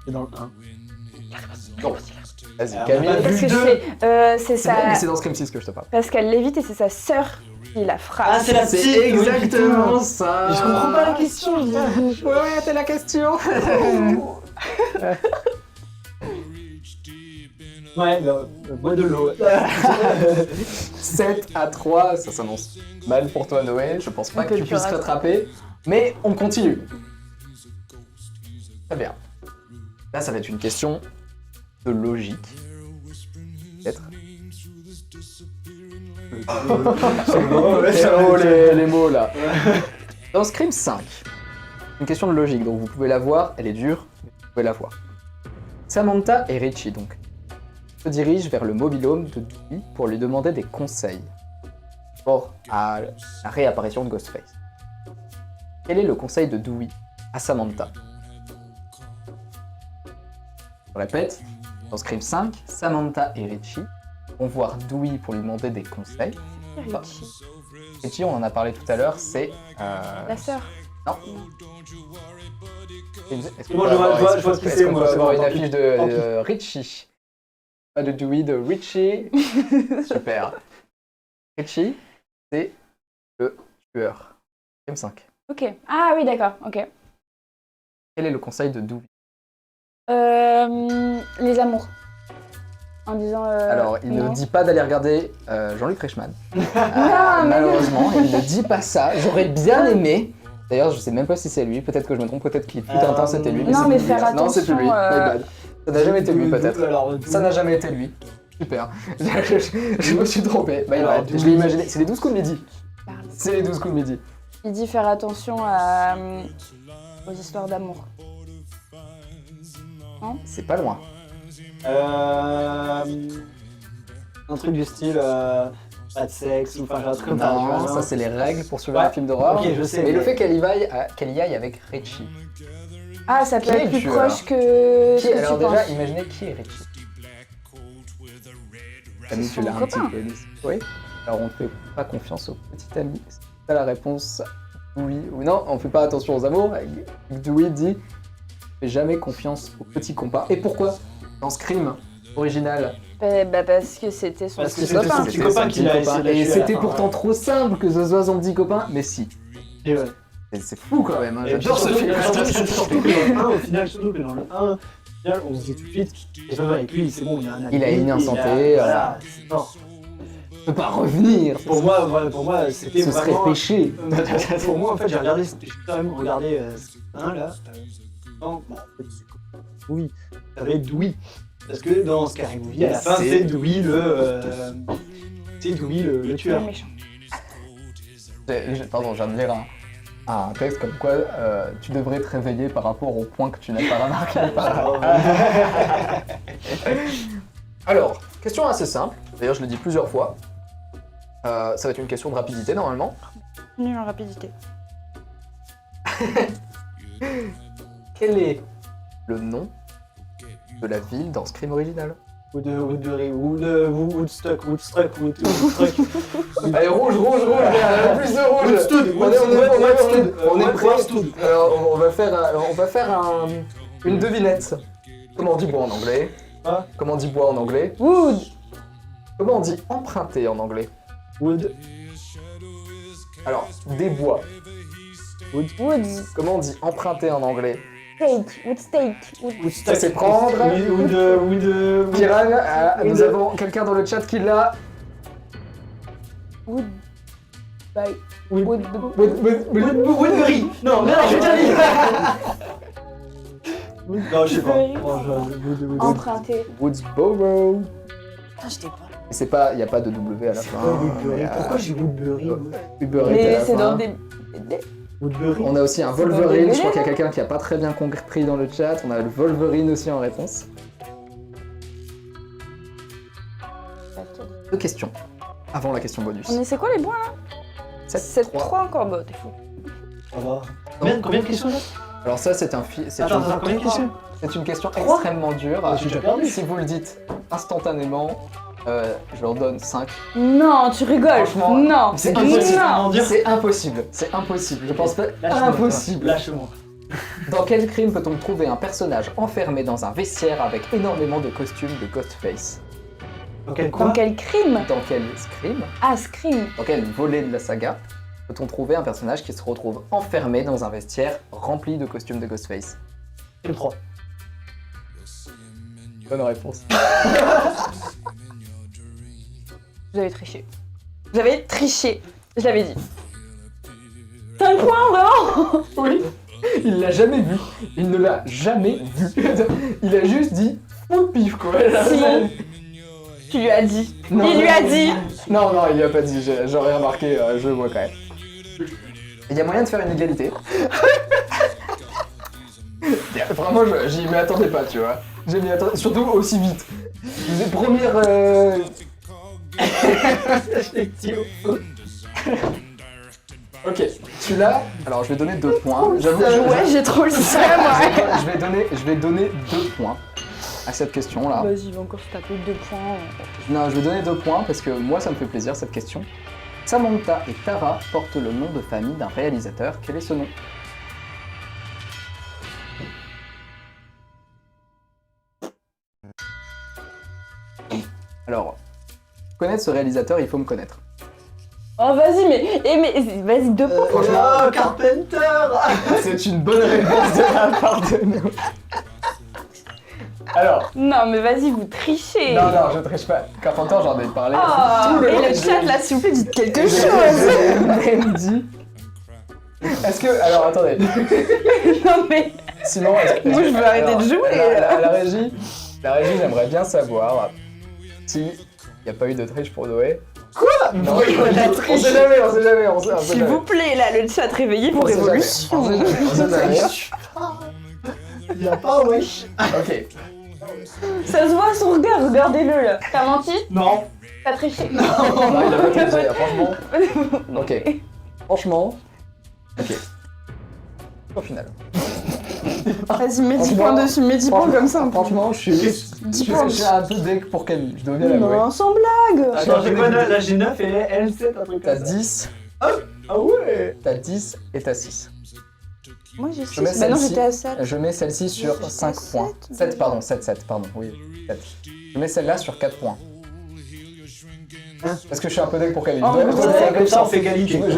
C'est dans le 1. Non. Vas-y, Alors, Camille. on a pas Parce vu que deux. c'est C'est vrai, mais ça. c'est dans Scream 6 que je te parle. Parce qu'elle l'évite et c'est sa sœur qui la frappe. Ah, c'est la petite. C'est oui, exactement putain. ça. Mais je comprends pas la question. Ouais, c'est la question. Ouais, bois de l'eau. 7-3, ça s'annonce mal pour toi, Noé. Je pense pas On que peut tu le puisses faire rattraper, mais on continue. Très bien. Là, ça va être une question de logique. Peut-être. Les mots là. Dans Scream 5, une question de logique, donc vous pouvez la voir, elle est dure, mais vous pouvez la voir. Samantha et Richie, donc, se dirigent vers le mobil-home de Dewey pour lui demander des conseils rapport à la réapparition de Ghostface. Quel est le conseil de Dewey à Samantha? Je répète, dans Scream 5, Samantha et Richie vont voir Dewey pour lui demander des conseils. Richie. Richie, on en a parlé tout à l'heure, c'est... La sœur. Non. Est-ce Moi, je vois ce que c'est, qu'on moi, peut c'est avoir bon, une tant affiche pis. de Richie? Pas de Dewey, de Richie. Super. Richie, c'est le tueur. M5. Ok. Ah oui, d'accord. Ok. Quel est le conseil de Dewey? Les amours. En disant. Alors, il ne non. dit pas d'aller regarder Jean-Luc Reichmann. Non, mais- Malheureusement, il ne dit pas ça. J'aurais bien aimé. D'ailleurs, je sais même pas si c'est lui. Peut-être que je me trompe. Peut-être qu'il fut un temps c'était lui. non, c'est mais plus lui, faire là. Non, c'est plus lui. attention, My bad. Ça n'a jamais été lui, peut-être. Alors, Ça n'a jamais été lui. Super. Je me suis trompé. My Alors, bad. Je l'ai imaginé. C'est les 12 coups de midi. Parle. C'est les 12 coups de midi. Il dit faire attention aux histoires d'amour. C'est pas loin. Un truc du style pas de sexe ou enfin un truc comme ça. tu vois, Non, non ça c'est les règles pour suivre Ouais. un film d'horreur. Ok, je sais, Mais le mais- fait qu'elle y aille avec Richie. Ah, ça peut Qui est être le plus tueur proche que ce que Alors tu déjà, penses. imaginez qui est Richie. Camille, tu son l'as un copain. petit peu dit. Oui. Alors on ne fait pas confiance au petit ami. C'est ça la réponse? Oui ou non? On fait pas attention aux amours. Dewey dit fais jamais confiance au petit compas. Et pourquoi? Dans Scream original, Bah, parce que c'était son Parce que petit c'était copain. son petit copain qui l'a essayé de la Et tuer à la c'était fin, pourtant ouais. trop simple que ce soit son petit copain. Mais si. Et ouais. C'est fou quand même. Hein. Et J'adore ce film. surtout que dans le 1, au final, surtout que dans le 1, au final, on se dit tout de suite, et ça va avec lui, c'est bon, il y a un Il a une alibi, santé, Voilà, c'est mort. Il peut pas revenir. Pour moi, c'était Ce serait vraiment... péché. Pour moi, en fait, j'ai quand même regardé ce 1 là. Non, bon, en fait, oui, ça va être Dewey. Parce que dans Scary Movie, à la fin, c'est Dewey le tueur. Le méchant. Pardon, je viens de lire un texte comme quoi tu devrais te réveiller par rapport au point que tu n'as pas remarqué. Alors, question assez simple. D'ailleurs, je le dis plusieurs fois. Ça va être une question de rapidité normalement. Nul en rapidité. Quel est le nom de la ville dans Scream original? Woodstock. Allez, rouge, plus de rouge. Woodstood, On est prêt. Alors, on va faire une devinette. Comment on dit bois en anglais? Hein? Comment on dit bois en anglais? Wood. Comment on dit emprunter en anglais? Wood. Alors, des bois. Woods. Comment on dit emprunter en anglais? Steak. Woodsteak. Ça c'est prendre. Kiran, nous avons quelqu'un dans le chat qui l'a. Wood. Bye. Woodbury. Non, merde, j'ai déjà dit. Non, je sais pas. Emprunté. Woodsboro. Putain, je t'ai pas. C'est pas, y a pas de W à la fin. Pourquoi j'ai Woodbury? Uber Eats à Mais la c'est fin. dans des. Woodbury. On a aussi un C'est dans Wolverine, des je crois qu'il y a BD, quelqu'un qui a pas très bien compris dans le chat. On a le Wolverine aussi en réponse. Deux questions avant la question bonus. Mais c'est quoi les bois là? 7-3 encore, bah t'es fou. Ça va. Combien de questions là? Alors ça, c'est un Attends, combien de questions? C'est une question extrêmement dure. Ah, j'ai déjà perdu. Si vous le dites instantanément, je leur donne 5. Non, tu rigoles. Franchement, non, c'est non. impossible. C'est impossible. C'est impossible. Je pense pas. Impossible. Lâche-moi. Dans quel crime peut-on trouver un personnage enfermé dans un vestiaire avec énormément de costumes de Ghostface? Dans quel crime? Dans quel crime? Ah, Scream. Dans quel volet de la saga peut-on trouver un personnage qui se retrouve enfermé dans un vestiaire rempli de costumes de Ghostface? Le 3. Bonne réponse. Vous avez triché. Vous avez triché. Je l'avais dit. 5 points, vraiment? Oui. Il l'a jamais vu. Il ne l'a jamais vu. Il a juste dit full pif quoi. Si. Tu lui as dit. Non, il lui a dit. Non, il lui a pas dit. J'aurais remarqué, je le vois quand même. Il y a moyen de faire une égalité. Vraiment, j'y m'y attendais pas, tu vois. J'ai m'y attendais, surtout aussi vite. Première. Ok, celui-là, alors je vais donner 2 points. J'avoue, Ouais, j'ai trop le seum, ouais. je vais donner 2 points à cette question-là. Vas-y, il va encore se taper 2 points. Non, je vais donner 2 points parce que moi, ça me fait plaisir cette question. Samantha et Tara portent le nom de famille d'un réalisateur. Quel est ce nom? Alors, connaître ce réalisateur, il faut me connaître. Oh, vas-y, mais vas-y, 2 points. Oh, Carpenter. C'est une bonne réponse de la part de nous. Alors. Non, mais vas-y, vous trichez. Non, je triche pas. Carpenter, j'en ai parlé. Oh, et le chat, là, s'il vous plaît, dites quelque chose. J'ai même dit. Est-ce que. Alors, attendez. Non, mais. Sinon, moi, je veux arrêter de jouer. La régie, j'aimerais bien savoir si il n'y a pas eu de triche pour Noé. Quoi? Non, on sait jamais. S'il vous plaît, là, le chat, réveillez vos révolutions. On sait jamais. Il y a pas, wesh. Ok. Ça se voit à son regard, regardez-le, là. T'as menti? Non. T'as triché? Non, il a pas triché, franchement. Ok. Franchement. Ok. Au final. Vas-y, mets 10 points dessus, mets 10 points comme ça. Franchement, je suis un peu deck pour Camille, je dois bien l'avouer. Non, sans blague. Attends, j'ai quoi là? J'ai 9 et elle 7, un truc comme ça. T'as 10. Ah ouais. T'as 10 et t'as 6. Moi j'ai 6, Je mets bah non celle-ci- j'étais à 7. Je mets celle-ci sur J'étais à 5 points. 7, pardon, 7, pardon, oui, 7. Je mets celle-là sur 4 points. Parce que je suis un peu deck pour Camille. Oh, Comme ça, on fait égalité. J'ai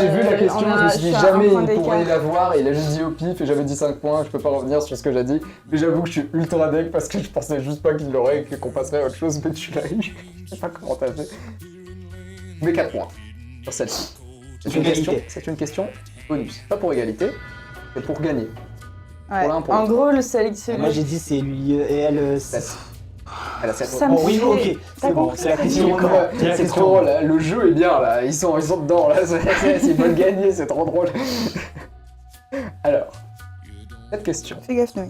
vu la question, je me suis dit jamais un point il pourrait d'écart. l'avoir, et il a juste dit au pif et j'avais dit 5 points, je peux pas revenir sur ce que j'ai dit. Mais j'avoue que je suis ultra deck parce que je pensais juste pas qu'il l'aurait et qu'on passerait à autre chose, mais tu l'as eu. Je sais pas comment t'as fait. Je mets 4 points sur celle-ci. C'est une question bonus. Pas pour égalité, mais pour gagner. Ouais. Pour l'un, pour En l'autre. gros, celui. Moi j'ai dit c'est lui et elle 7. Elle a 7 Ça points. me Bon, oui, fait- ok, T'as c'est bon, compris? c'est la question. C'est trop drôle, le jeu est bien là, ils sont dedans là, ils veulent gagner, c'est trop drôle. Alors, cette question. Fais gaffe, Noé.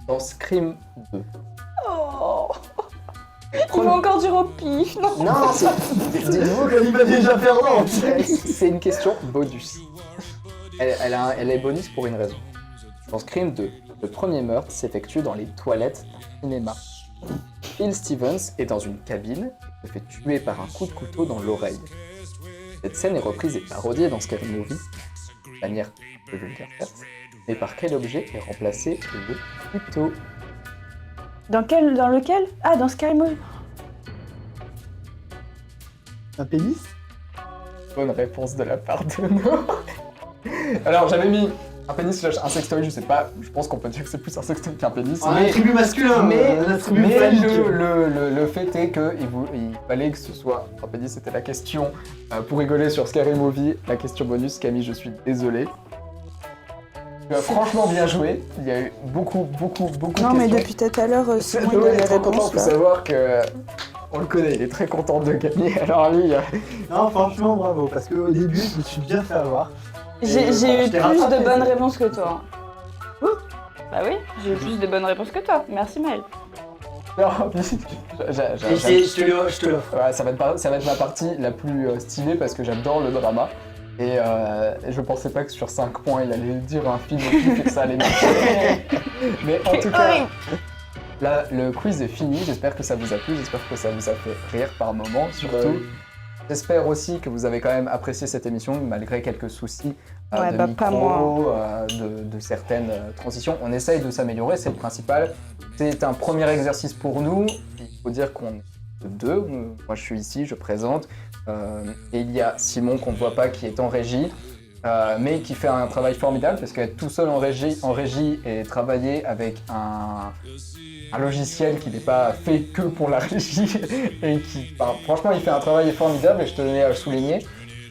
Dans Scream 2. Oh. Il va encore dire au pif, non? Non, dites-vous Il va déjà faire non. c'est une question bonus. Elle est bonus pour une raison. Dans Scream 2, le premier meurtre s'effectue dans les toilettes d'un cinéma. Phil Stevens est dans une cabine et se fait tuer par un coup de couteau dans l'oreille. Cette scène est reprise et parodiée dans Scary Movie, de manière un peu vulgaire certes, mais par quel objet est remplacé le couteau? Dans lequel? Ah, dans Scary Movie. Un pénis? Bonne réponse de la part de nous. Alors j'avais mis un pénis slash un sextoy, je sais pas, je pense qu'on peut dire que c'est plus un sextoy qu'un pénis. Un attribut masculin, mais un attribut mais phallique. le fait est qu'il fallait que ce soit un pénis, c'était la question. Pour rigoler sur Scary Movie, la question bonus, Camille, je suis désolé. Tu as franchement bien joué, il y a eu beaucoup de questions. Non, mais depuis tout à l'heure, Simon il donne les réponses. Faut savoir que on le connaît, il est très content de gagner, alors lui... Non, franchement, bravo, parce qu'au début, je me suis bien fait avoir. J'ai eu je t'ai plus rattrapé, de bonnes c'est- réponses que toi. Bah oui, j'ai eu plus de bonnes réponses que toi. Merci Maëlle. Non, je te l'offre. Ouais, ça va être ma partie la plus stylée parce que j'adore le drama. Et je pensais pas que sur 5 points il allait dire un film et que ça allait marcher. Mais en tout cas, là, le quiz est fini. J'espère que ça vous a plu, j'espère que ça vous a fait rire par moments surtout. J'espère aussi que vous avez quand même apprécié cette émission malgré quelques soucis de micro, de certaines transitions. On essaye de s'améliorer, c'est le principal. C'est un premier exercice pour nous. Il faut dire qu'on est deux. Moi je suis ici, je présente. Et il y a Simon qu'on ne voit pas qui est en régie. Mais qui fait un travail formidable parce qu'être tout seul en régie et travailler avec un logiciel qui n'est pas fait que pour la régie et qui, franchement, il fait un travail formidable et je tenais à le souligner.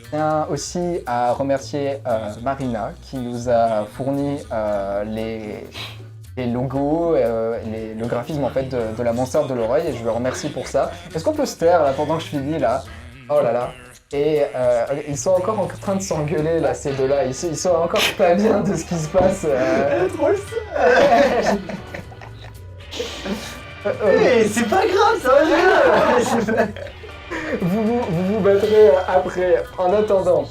Je tiens aussi à remercier Marina qui nous a fourni les logos, le graphisme en fait de la mansarde de l'oreille et je le remercie pour ça. Est-ce qu'on peut se taire là pendant que je finis là? Oh là là. Et ils sont encore en train de s'engueuler là, ces deux-là. Ils sont encore pas bien de ce qui se passe. Trop le seul. C'est pas grave, ça va bien. Vous battrez après, en attendant.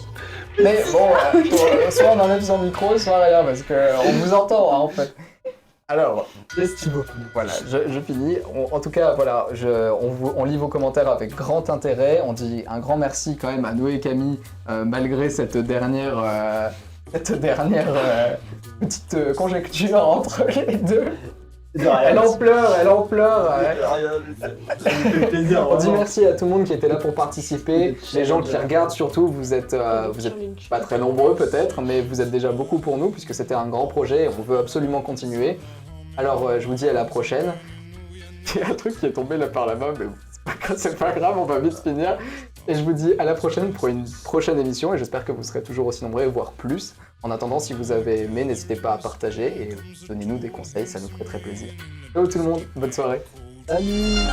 Mais bon, soit on enlève son micro, soit rien, parce qu'on vous entend hein, en fait. Alors, voilà, je finis. En tout cas, voilà, on lit vos commentaires avec grand intérêt. On dit un grand merci quand même à Noé et Camille, malgré cette dernière petite conjecture entre les deux. Elle en pleure. Ça me fait plaisir. On dit merci à tout le monde qui était là pour participer. Les gens qui regardent surtout, vous êtes pas très nombreux peut-être, mais vous êtes déjà beaucoup pour nous puisque c'était un grand projet et on veut absolument continuer. Alors je vous dis à la prochaine. Il y a un truc qui est tombé là par là-bas, mais c'est pas grave, on va vite finir. Et je vous dis à la prochaine pour une prochaine émission et j'espère que vous serez toujours aussi nombreux, voire plus. En attendant, si vous avez aimé, n'hésitez pas à partager et donnez-nous des conseils, ça nous ferait très plaisir. Ciao tout le monde, bonne soirée. Salut.